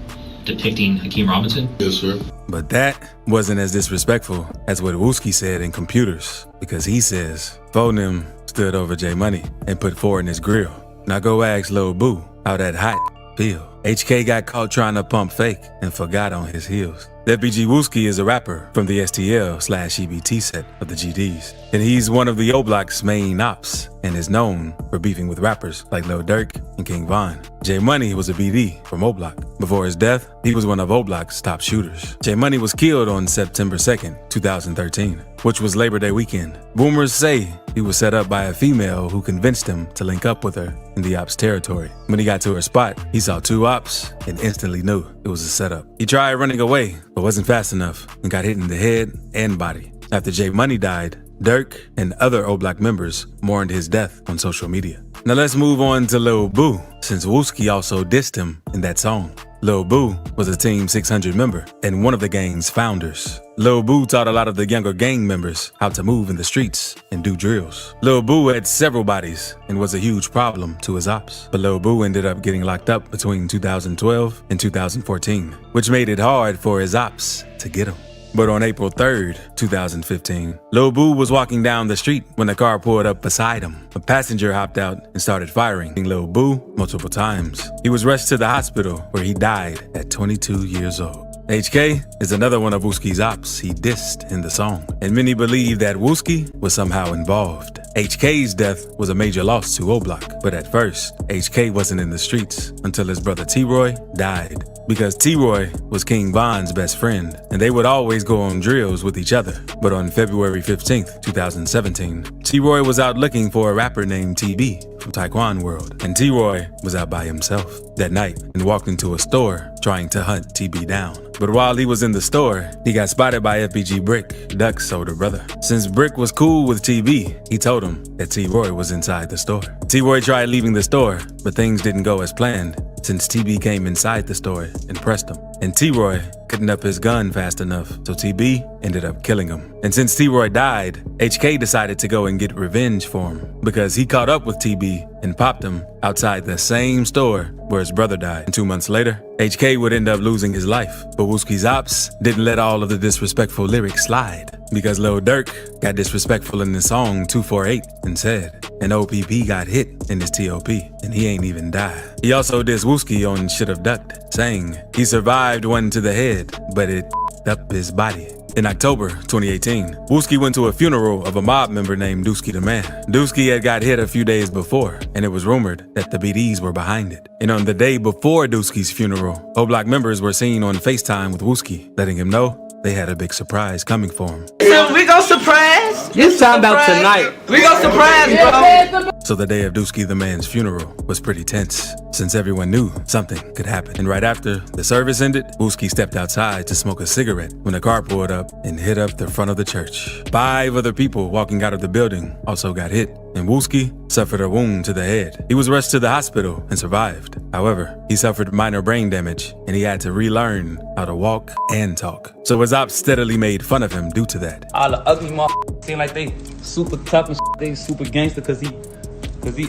depicting Hakeem Robinson? Yes, sir. But that wasn't as disrespectful as what Wooski said in Computers, because he says, Phonem stood over J Money and put 4 in his grill. Now go ask Lil Boo how that hot feel. HK got caught trying to pump fake and forgot on his heels. FBG Wooski is a rapper from the STL/EBT set of the GDs, and he's one of the O Block's main ops and is known for beefing with rappers like Lil Durk and King Von. J Money was a BD from O Block. Before his death, he was one of O Block's top shooters. J Money was killed on September 2nd, 2013, which was Labor Day weekend. Boomers say he was set up by a female who convinced him to link up with her in the ops territory. When he got to her spot, he saw 2 ops and instantly knew it was a setup. He tried running away, but wasn't fast enough and got hit in the head and body. After J Money died, Durk and other O Block members mourned his death on social media. Now let's move on to Lil Boo, since Wooski also dissed him in that song. Lil Boo was a Team 600 member and one of the gang's founders. Lil Boo taught a lot of the younger gang members how to move in the streets and do drills. Lil Boo had several bodies and was a huge problem to his ops. But Lil Boo ended up getting locked up between 2012 and 2014, which made it hard for his ops to get him. But on April 3rd, 2015, Lil Boo was walking down the street when a car pulled up beside him. A passenger hopped out and started firing Lil Boo multiple times. He was rushed to the hospital where he died at 22 years old. HK is another one of Wooski's ops he dissed in the song, and many believe that Wooski was somehow involved. HK's death was a major loss to O Block, but at first, HK wasn't in the streets until his brother T-Roy died. Because T-Roy was King Von's best friend, and they would always go on drills with each other. But on February 15th, 2017, T-Roy was out looking for a rapper named TB from Taekwon World, and T-Roy was out by himself that night and walked into a store trying to hunt TB down. But while he was in the store, he got spotted by FBG Brick, Duck's older brother. Since Brick was cool with TB, he told him that T-Roy was inside the store. T-Roy tried leaving the store, but things didn't go as planned, since TB came inside the store and pressed him. And T-Roy couldn't up his gun fast enough, so TB ended up killing him. And since T-Roy died, HK decided to go and get revenge for him, because he caught up with TB and popped him outside the same store where his brother died. And 2 months later, HK would end up losing his life. But Wooski's ops didn't let all of the disrespectful lyrics slide, because Lil Durk got disrespectful in the song 248 and said, an OPP got hit in his TOP, and he ain't even die. He also dissed Wooski on Should Have Ducked, saying he survived one to the head, but it up his body. In October 2018, Wooski went to a funeral of a mob member named Dooski the Man. Dooski had got hit a few days before, and it was rumored that the BDs were behind it. And on the day before Dooski's funeral, O Block members were seen on FaceTime with Wooski, letting him know they had a big surprise coming for him. So we gon' surprise. It's time about tonight. We gon' surprise, bro. So the day of Dooski the Man's funeral was pretty tense, since everyone knew something could happen. And right after the service ended, Wooski stepped outside to smoke a cigarette when a car pulled up and hit up the front of the church. 5 other people walking out of the building also got hit, and Wooski suffered a wound to the head. He was rushed to the hospital and survived. However, he suffered minor brain damage, and he had to relearn how to walk and talk. So his ops steadily made fun of him due to that. All the ugly motherfuckers seem like they super tough and they super gangster cause he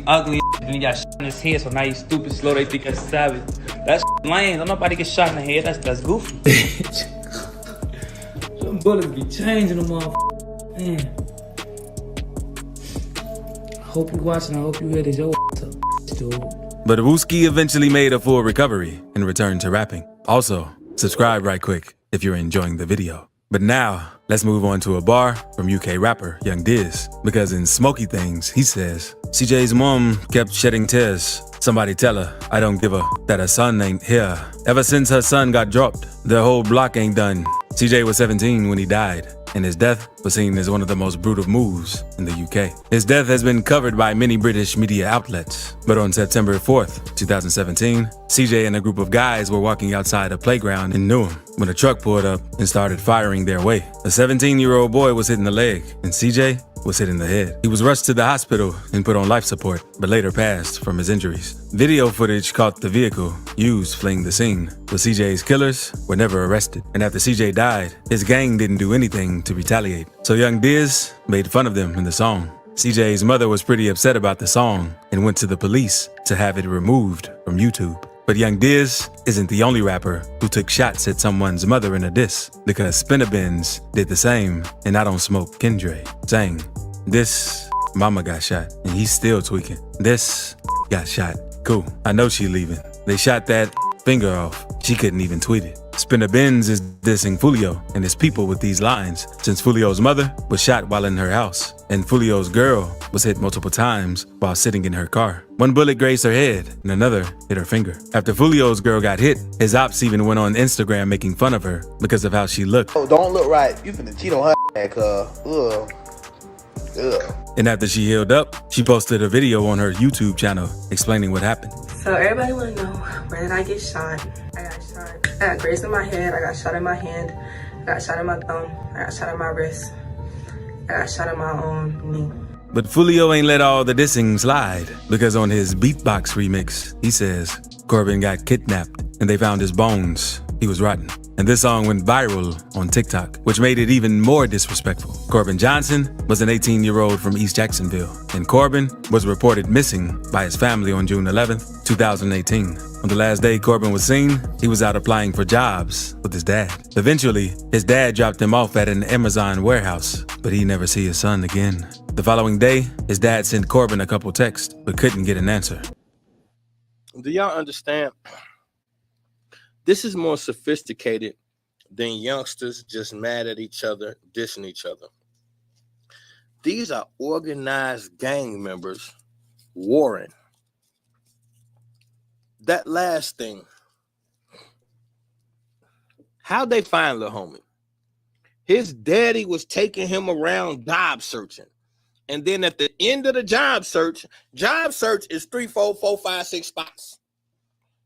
ugly and he got shot in his head, so now he's stupid slow, they think that's savage. That's lame, don't nobody get shot in the head, that's goofy. Some bullets be changing them motherfuckers. Man. I hope you watching, I hope you hear this, yo dude. But Wooski eventually made a full recovery and returned to rapping. Also, subscribe right quick if you're enjoying the video. But now, let's move on to a bar from UK rapper Young Diz, because in Smoky Things, he says, CJ's mom kept shedding tears. Somebody tell her, I don't give a that her son ain't here. Ever since her son got dropped, the whole block ain't done. CJ was 17 when he died, and his death was seen as one of the most brutal moves in the UK. His death has been covered by many British media outlets, but on September 4th, 2017, CJ and a group of guys were walking outside a playground in Newham when a truck pulled up and started firing their way. A 17-year-old boy was hit in the leg, and CJ was hit in the head. He was rushed to the hospital and put on life support, but later passed from his injuries. Video footage caught the vehicle used fleeing the scene, but CJ's killers were never arrested. And after CJ died, his gang didn't do anything to retaliate. So Young Diz made fun of them in the song. CJ's mother was pretty upset about the song and went to the police to have it removed from YouTube. But Young Diz isn't the only rapper who took shots at someone's mother in a diss, because Spinabins did the same, and I Don't Smoke Kendra, saying, "This mama got shot, and he's still tweaking. This got shot. Cool, I know she leaving. They shot that finger off. She couldn't even tweet it." Spinabins is dissing Fulio and his people with these lines, since Fulio's mother was shot while in her house, and Fulio's girl was hit multiple times while sitting in her car. One bullet grazed her head, and another hit her finger. After Fulio's girl got hit, his ops even went on Instagram making fun of her because of how she looked. Oh, don't look right. You finna cheat on her, cuz. Ugh. And after she healed up, she posted a video on her YouTube channel explaining what happened. So everybody wanna know, where did I get shot? I got shot. I got grazed in my head. I got shot in my hand. I got shot in my thumb. I got shot in my wrist. I got shot in my knee. But Fulio ain't let all the dissing slide, because on his Beatbox remix, he says Corbin got kidnapped and they found his bones. He was rotten. And this song went viral on TikTok, which made it even more disrespectful. Corbin Johnson was an 18-year-old from East Jacksonville, and Corbin was reported missing by his family on June 11th, 2018. On the last day Corbin was seen, he was out applying for jobs with his dad. Eventually, his dad dropped him off at an Amazon warehouse, but he never see his son again. The following day, his dad sent Corbin a couple texts, but couldn't get an answer. Do y'all understand? This is more sophisticated than youngsters just mad at each other, dissing each other. These are organized gang members warring. That last thing, how'd they find Lil Homie? His daddy was taking him around job searching. And then at the end of the job search is 3, 4, 5, 6 spots.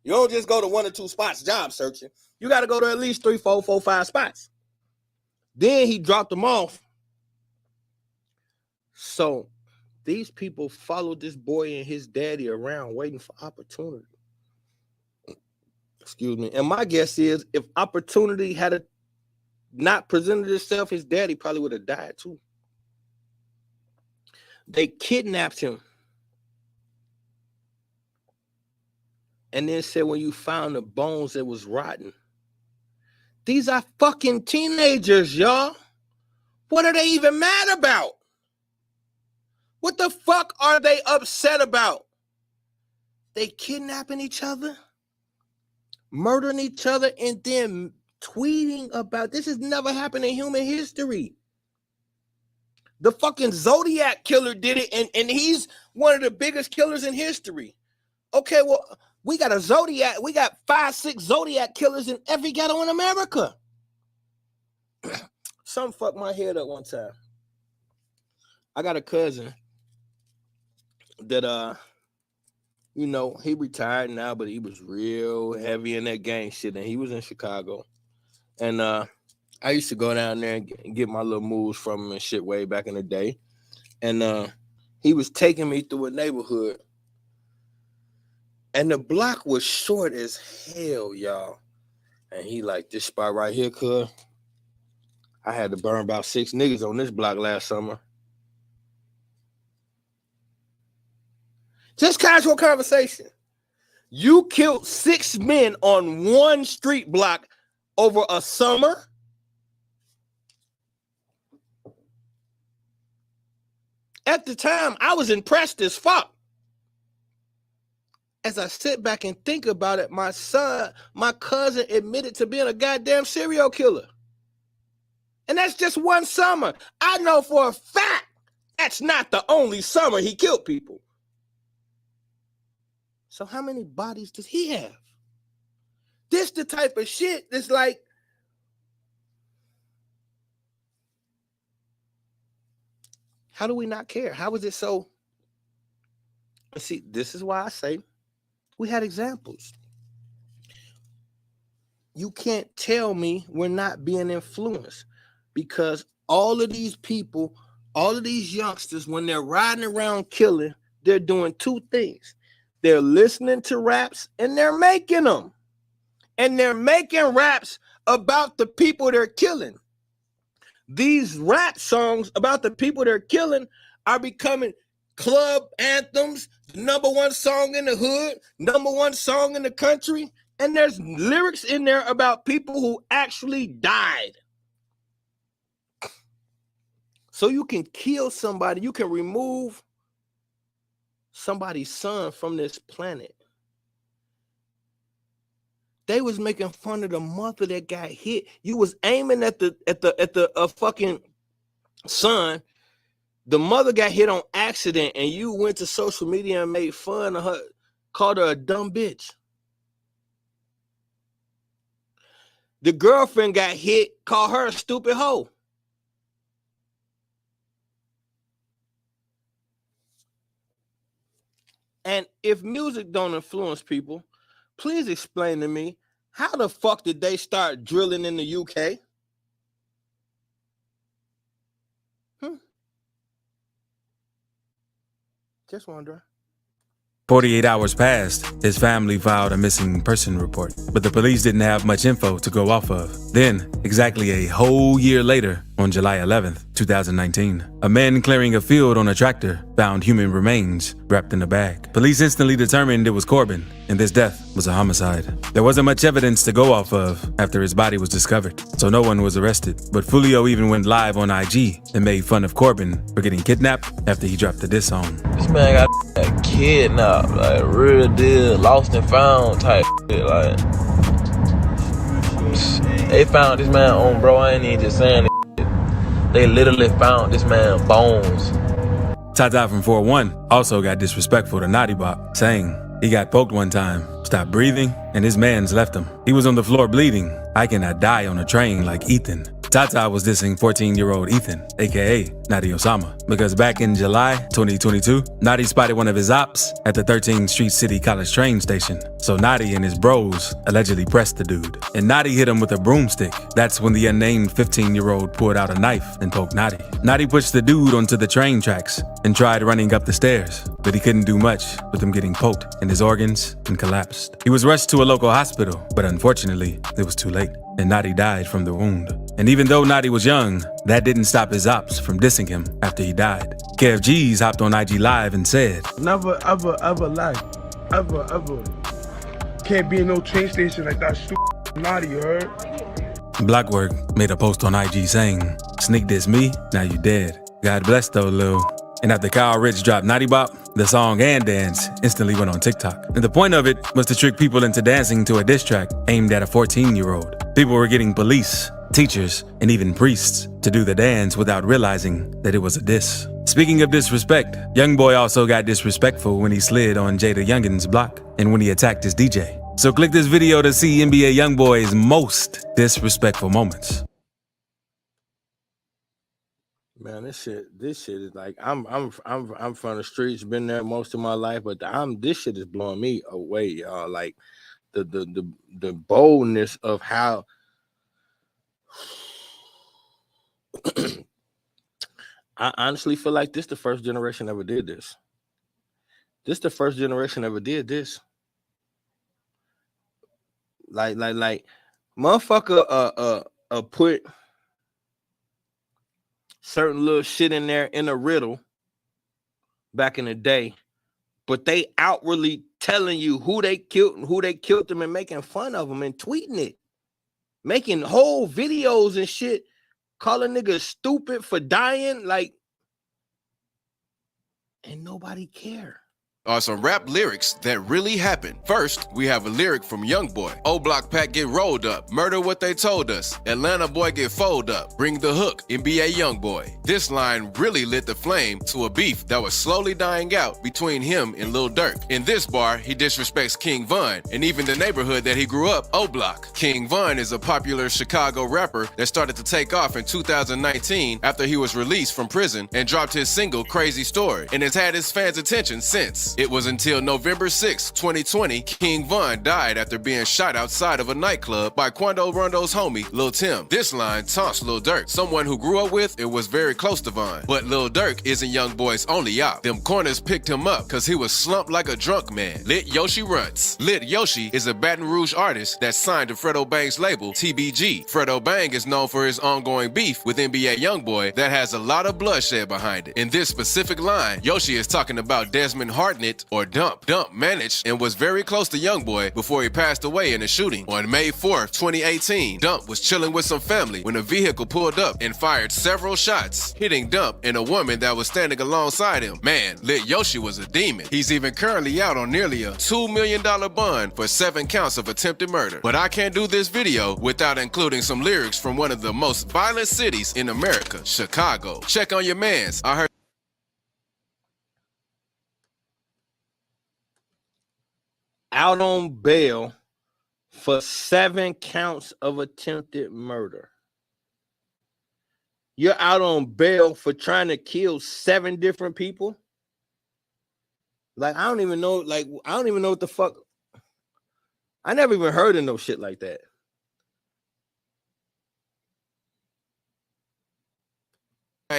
You don't just go to 1 or 2 spots job searching. You got to go to at least 3, 4, 5 spots. Then he dropped them off. So these people followed this boy and his daddy around waiting for opportunity. Excuse me. And my guess is if opportunity had not presented itself, his daddy probably would have died too. They kidnapped him. And then said when you found the bones, it was rotten. These are fucking teenagers, y'all. What are they even mad about? What the fuck are they upset about? They kidnapping each other, murdering each other, and then tweeting about this has never happened in human history. The fucking Zodiac killer did it, and he's one of the biggest killers in history. Okay, well, we got 5, 6 Zodiac killers in every ghetto in America. Something fucked my head up one time. I got a cousin that he retired now, but he was real heavy in that gang shit, and he was in Chicago. And I used to go down there and get my little moves from him and shit way back in the day. And he was taking me through a neighborhood. And the block was short as hell, y'all. And he like, this spot right here, cuz I had to burn about 6 niggas on this block last summer. Just casual conversation. You killed 6 men on one street block over a summer? At the time, I was impressed as fuck. As I sit back and think about it, my cousin admitted to being a goddamn serial killer. And that's just one summer. I know for a fact that's not the only summer he killed people. So how many bodies does he have? This the type of shit that's like, How do we not care? How is it so? See, this is why I say we had examples. You can't tell me we're not being influenced, because all of these people, all of these youngsters, when they're riding around killing, they're doing two things. They're listening to raps and they're making them. And they're making raps about the people they're killing. These rap songs about the people they're killing are becoming club anthems, number one song in the hood, number one song in the country. And there's lyrics in there about people who actually died. So you can kill somebody, you can remove somebody's son from this planet. They was making fun of the mother that got hit. You was aiming at the fucking son. The mother got hit on accident, and you went to social media and made fun of her, called her a dumb bitch. The girlfriend got hit, called her a stupid hoe. And if music don't influence people, please explain to me, how the fuck did they start drilling in the UK? Just wondering. 48 hours passed, his family filed a missing person report, but the police didn't have much info to go off of. Then, exactly a whole year later, on July 11th, 2019, a man clearing a field on a tractor found human remains wrapped in a bag. Police instantly determined it was Corbin, and this death was a homicide. There wasn't much evidence to go off of after his body was discovered, so no one was arrested. But Fulio even went live on IG and made fun of Corbin for getting kidnapped after he dropped the diss song. This man got kidnapped, like real deal, lost and found type shit, like. They found this man on, bro, I ain't even just saying this shit. They literally found this man bones. Tata from 4-1 also got disrespectful to Naughty Bop, saying he got poked one time, stopped breathing, and his mans left him. He was on the floor bleeding. I cannot die on a train like Ethan. Tata was dissing 14-year-old Ethan, aka Nadi Osama, because back in July 2022, Nadi spotted one of his ops at the 13th Street City College train station. So Nadi and his bros allegedly pressed the dude, and Nadi hit him with a broomstick. That's when the unnamed 15-year-old pulled out a knife and poked Nadi. Nadi pushed the dude onto the train tracks and tried running up the stairs, but he couldn't do much with him getting poked in his organs and collapsed. He was rushed to a local hospital, but unfortunately, it was too late, and Nadi died from the wound. And even though Nadi was young, that didn't stop his ops from dissing him after he died. KFG's hopped on IG Live and said, Never, ever, ever lie. Ever, ever. Can't be in no train station like that stupid naughty, you heard? Blockwork made a post on IG saying, "Sneak diss me, now you dead. God bless though, Lil." And after Kyle Rich dropped Naughty Bop, the song and dance instantly went on TikTok. And the point of it was to trick people into dancing to a diss track aimed at a 14-year-old. People were getting police, teachers, and even priests to do the dance without realizing that it was a diss. Speaking of disrespect, Youngboy also got disrespectful when he slid on Jada Youngin's block and when he attacked his DJ. So click this video to see NBA Youngboy's most disrespectful moments. Man, this shit is like, I'm from the streets, been there most of my life, but this shit is blowing me away, y'all. Like the boldness of how I honestly feel like this the first generation ever did this. This the first generation ever did this. Like motherfucker put certain little shit in there in a riddle back in the day, but they outwardly telling you who they killed them and making fun of them and tweeting it, making whole videos and shit, calling niggas stupid for dying, like, and nobody care. are some rap lyrics that really happened. First, we have a lyric from Youngboy. O Block Pack get rolled up. Murder what they told us. Atlanta boy get fold up. Bring the hook. NBA Youngboy. This line really lit the flame to a beef that was slowly dying out between him and Lil Durk. In this bar, he disrespects King Von and even the neighborhood that he grew up, O Block. King Von is a popular Chicago rapper that started to take off in 2019 after he was released from prison and dropped his single Crazy Story and has had his fans' attention since. It was until November 6, 2020, King Von died after being shot outside of a nightclub by Quando Rondo's homie, Lil Tim. This line taunts Lil Durk, someone who grew up with and was very close to Von. But Lil Durk isn't Youngboy's only op. Them corners picked him up cause he was slumped like a drunk man. Lit Yoshi Runts. Lit Yoshi is a Baton Rouge artist that signed to Fredo Bang's label, TBG. Fredo Bang is known for his ongoing beef with NBA Youngboy that has a lot of bloodshed behind it. In this specific line, Yoshi is talking about Desmond Hartnett or Dump. Dump managed and was very close to Youngboy before he passed away in a shooting. On May 4th, 2018, Dump was chilling with some family when a vehicle pulled up and fired several shots, hitting Dump and a woman that was standing alongside him. Man, Lit Yoshi was a demon. He's even currently out on nearly a $2 million bond for 7 counts of attempted murder. But I can't do this video without including some lyrics from one of the most violent cities in America, Chicago. Check on your mans. I heard Out on bail for 7 counts of attempted murder. You're out on bail for trying to kill 7 different people? Like, I don't even know what the fuck. I never even heard of no shit like that.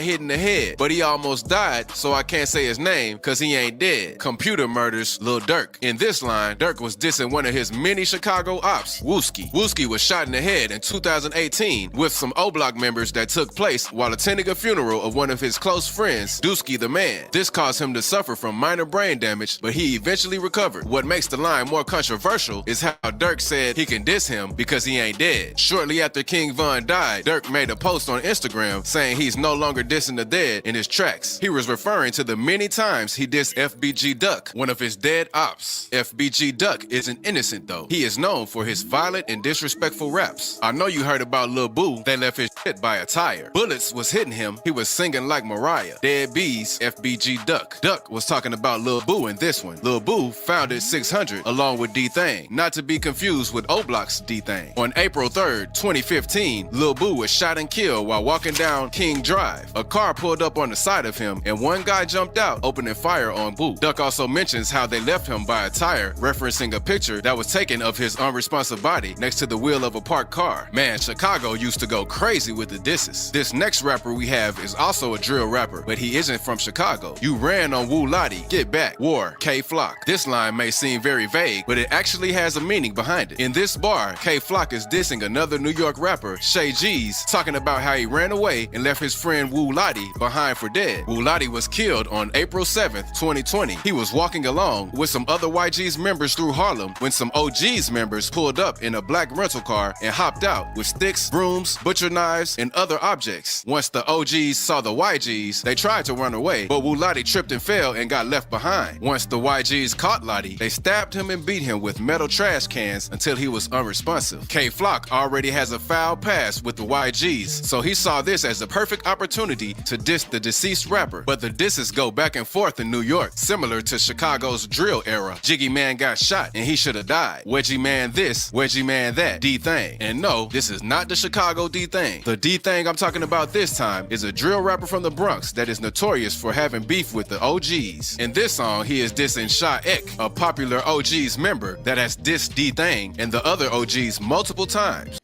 hit in the head, but he almost died, so I can't say his name because he ain't dead. Computer murders Lil Durk. In this line, Durk was dissing one of his many Chicago ops, Wooski. Wooski was shot in the head in 2018 with some O-Block members that took place while attending a funeral of one of his close friends, Dusky the Man. This caused him to suffer from minor brain damage, but he eventually recovered. What makes the line more controversial is how Durk said he can diss him because he ain't dead. Shortly after King Von died, Durk made a post on Instagram saying he's no longer dissing the dead in his tracks. He was referring to the many times he dissed FBG Duck, one of his dead ops. FBG Duck isn't innocent though. He is known for his violent and disrespectful raps. I know you heard about Lil Boo. They left his shit by a tire. Bullets was hitting him. He was singing like Mariah. Dead Bees, FBG Duck. Duck was talking about Lil Boo in this one. Lil Boo founded 600 along with D-Thang, not to be confused with O-Block's D-Thang. On April 3rd, 2015, Lil Boo was shot and killed while walking down King Drive. A car pulled up on the side of him and one guy jumped out, opening fire on Boo. Duck also mentions how they left him by a tire, referencing a picture that was taken of his unresponsive body next to the wheel of a parked car. Man, Chicago used to go crazy with the disses. This next rapper we have is also a drill rapper, but he isn't from Chicago. You ran on Wu Lottie, get back, war, K-Flock. This line may seem very vague, but it actually has a meaning behind it. In this bar, K-Flock is dissing another New York rapper, Shay G's, talking about how he ran away and left his friend Wu Lottie behind for dead. Wu Lottie was killed on April 7th, 2020. He was walking along with some other YG's members through Harlem when some OG's members pulled up in a black rental car and hopped out with sticks, brooms, butcher knives, and other objects. Once the OG's saw the YG's, they tried to run away, but Wu Lottie tripped and fell and got left behind. Once the YG's caught Lottie, they stabbed him and beat him with metal trash cans until he was unresponsive. K-Flock already has a foul past with the YG's, so he saw this as a perfect opportunity to diss the deceased rapper. But the disses go back and forth in New York, similar to Chicago's drill era. Jiggy Man got shot and he should have died. Wedgie Man this, Wedgie Man that, D-Thang. And no, this is not the Chicago D-Thang. The D-Thang I'm talking about this time is a drill rapper from the Bronx that is notorious for having beef with the OGs. In this song, he is dissing Sha Ek, a popular OG's member that has dissed D-Thang and the other OGs multiple times.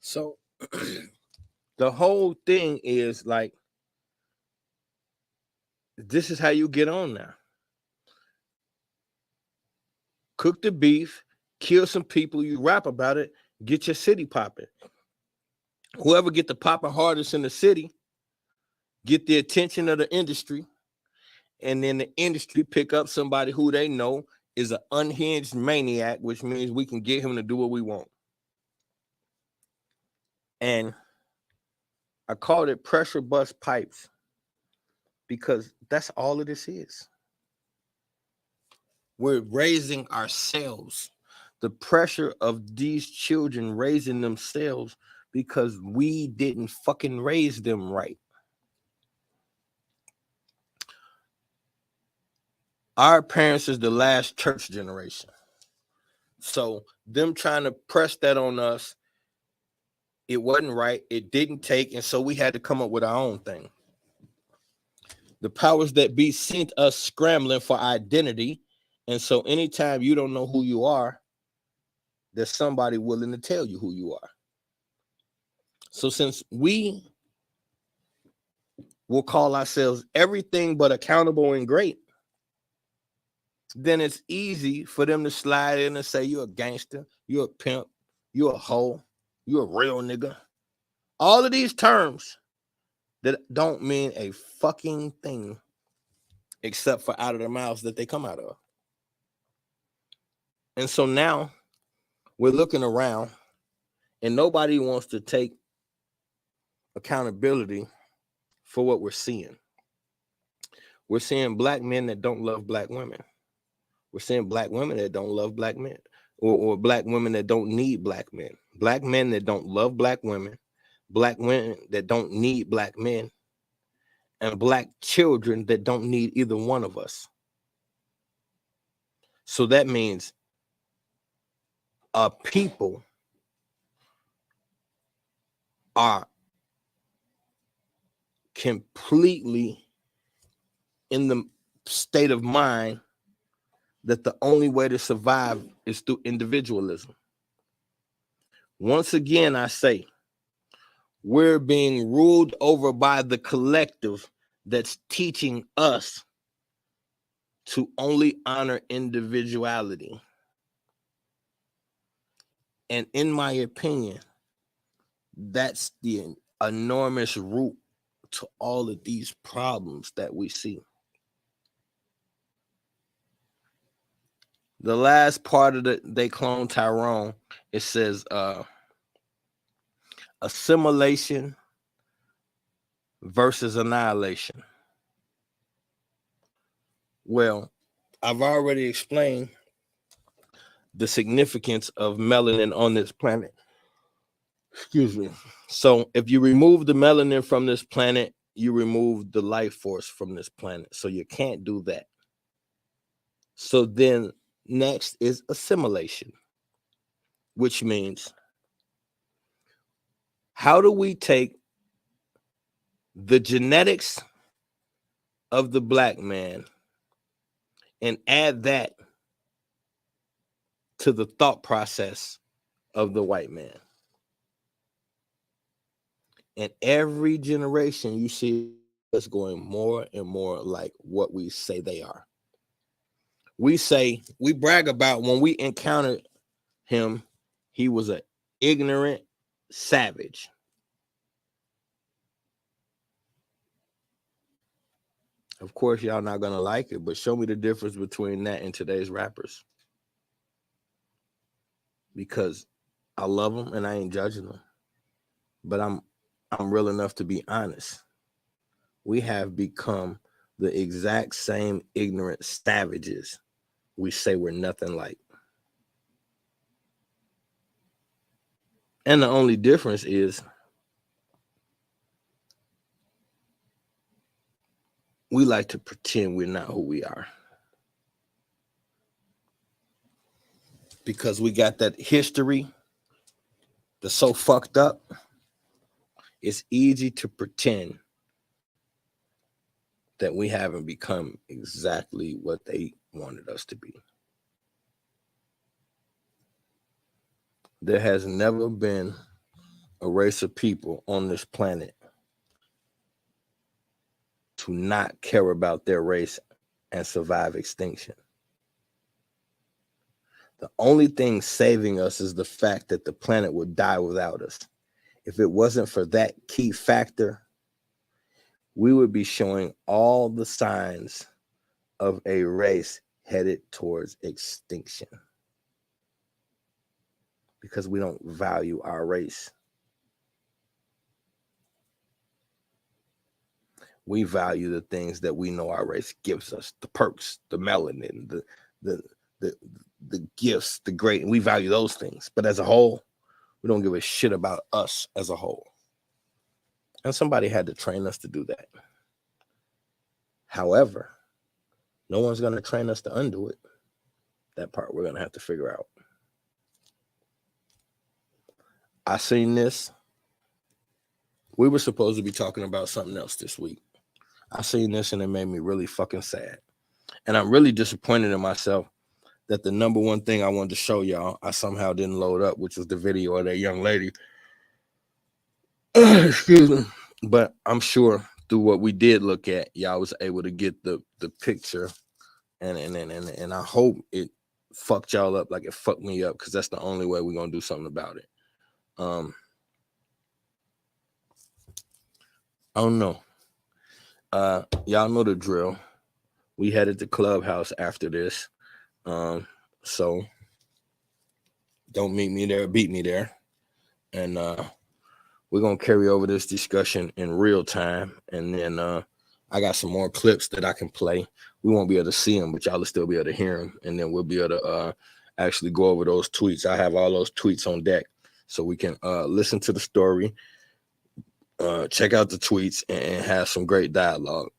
So the whole thing is like, this is how you get on now. Cook the beef, kill some people, you rap about it, get your city popping. Whoever get the popping hardest in the city, get the attention of the industry, and then the industry pick up somebody who they know is an unhinged maniac, which means we can get him to do what we want. And I called it pressure bust pipes because that's all of this is. We're raising ourselves. The pressure of these children raising themselves because we didn't fucking raise them right. Our parents is the last church generation. So them trying to press that on us, it wasn't right. It didn't take. And so we had to come up with our own thing. The powers that be sent us scrambling for identity. And so anytime you don't know who you are, there's somebody willing to tell you who you are. So since we will call ourselves everything but accountable and great, then it's easy for them to slide in and say you're a gangster, you're a pimp, you're a hoe, you're a real nigga. All of these terms that don't mean a fucking thing except for out of their mouths that they come out of. And so now we're looking around and nobody wants to take accountability for what we're seeing. We're seeing black men that don't love black women. We're seeing black women that don't love black men, or black women that don't need black men. Black men that don't love black women, black women that don't need black men, and black children that don't need either one of us. So that means people are completely in the state of mind that the only way to survive is through individualism. Once again, I say, we're being ruled over by the collective that's teaching us to only honor individuality. And in my opinion, that's the enormous root to all of these problems that we see. The last part of they clone Tyrone, it says assimilation versus annihilation. Well, I've already explained the significance of melanin on this planet. Excuse me. So if you remove the melanin from this planet, you remove the life force from this planet. So you can't do that. So then next is assimilation, which means how do we take the genetics of the black man and add that to the thought process of the white man? And every generation you see us going more and more like what we say they are. We brag about when we encountered him, he was an ignorant savage. Of course, y'all not gonna like it, but show me the difference between that and today's rappers. Because I love them and I ain't judging them. But I'm real enough to be honest. We have become the exact same ignorant savages we say we're nothing like. And the only difference is we like to pretend we're not who we are. Because we got that history that's so fucked up, it's easy to pretend that we haven't become exactly what they wanted us to be. There has never been a race of people on this planet to not care about their race and survive extinction. The only thing saving us is the fact that the planet would die without us. If it wasn't for that key factor, we would be showing all the signs of a race headed towards extinction. Because we don't value our race. We value the things that we know our race gives us, the perks, the melanin, the gifts, the great, and we value those things. But as a whole, we don't give a shit about us as a whole. And somebody had to train us to do that. However, no one's going to train us to undo it. That part we're going to have to figure out. I seen this. We were supposed to be talking about something else this week. I seen this and it made me really fucking sad. And I'm really disappointed in myself that the number one thing I wanted to show y'all, I somehow didn't load up, which was the video of that young lady. Excuse me. But I'm sure through what we did look at, y'all was able to get the picture. And I hope it fucked y'all up like it fucked me up, because that's the only way we're gonna do something about it. I don't know. Y'all know the drill. We headed to Clubhouse after this. So don't meet me there, beat me there. And we're gonna carry over this discussion in real time. And then I got some more clips that I can play. We won't be able to see them, but y'all will still be able to hear them. And then we'll be able to actually go over those tweets. I have all those tweets on deck, so we can listen to the story, check out the tweets, and have some great dialogue.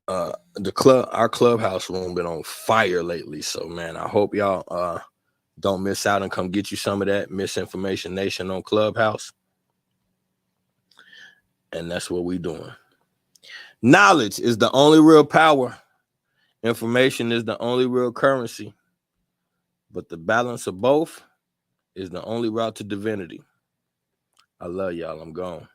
Our Clubhouse room been on fire lately, so man, I hope y'all don't miss out and come get you some of that Misinformation Nation on Clubhouse. And that's what we doing. Knowledge is the only real power. Information is the only real currency. But the balance of both is the only route to divinity. I love y'all. I'm gone.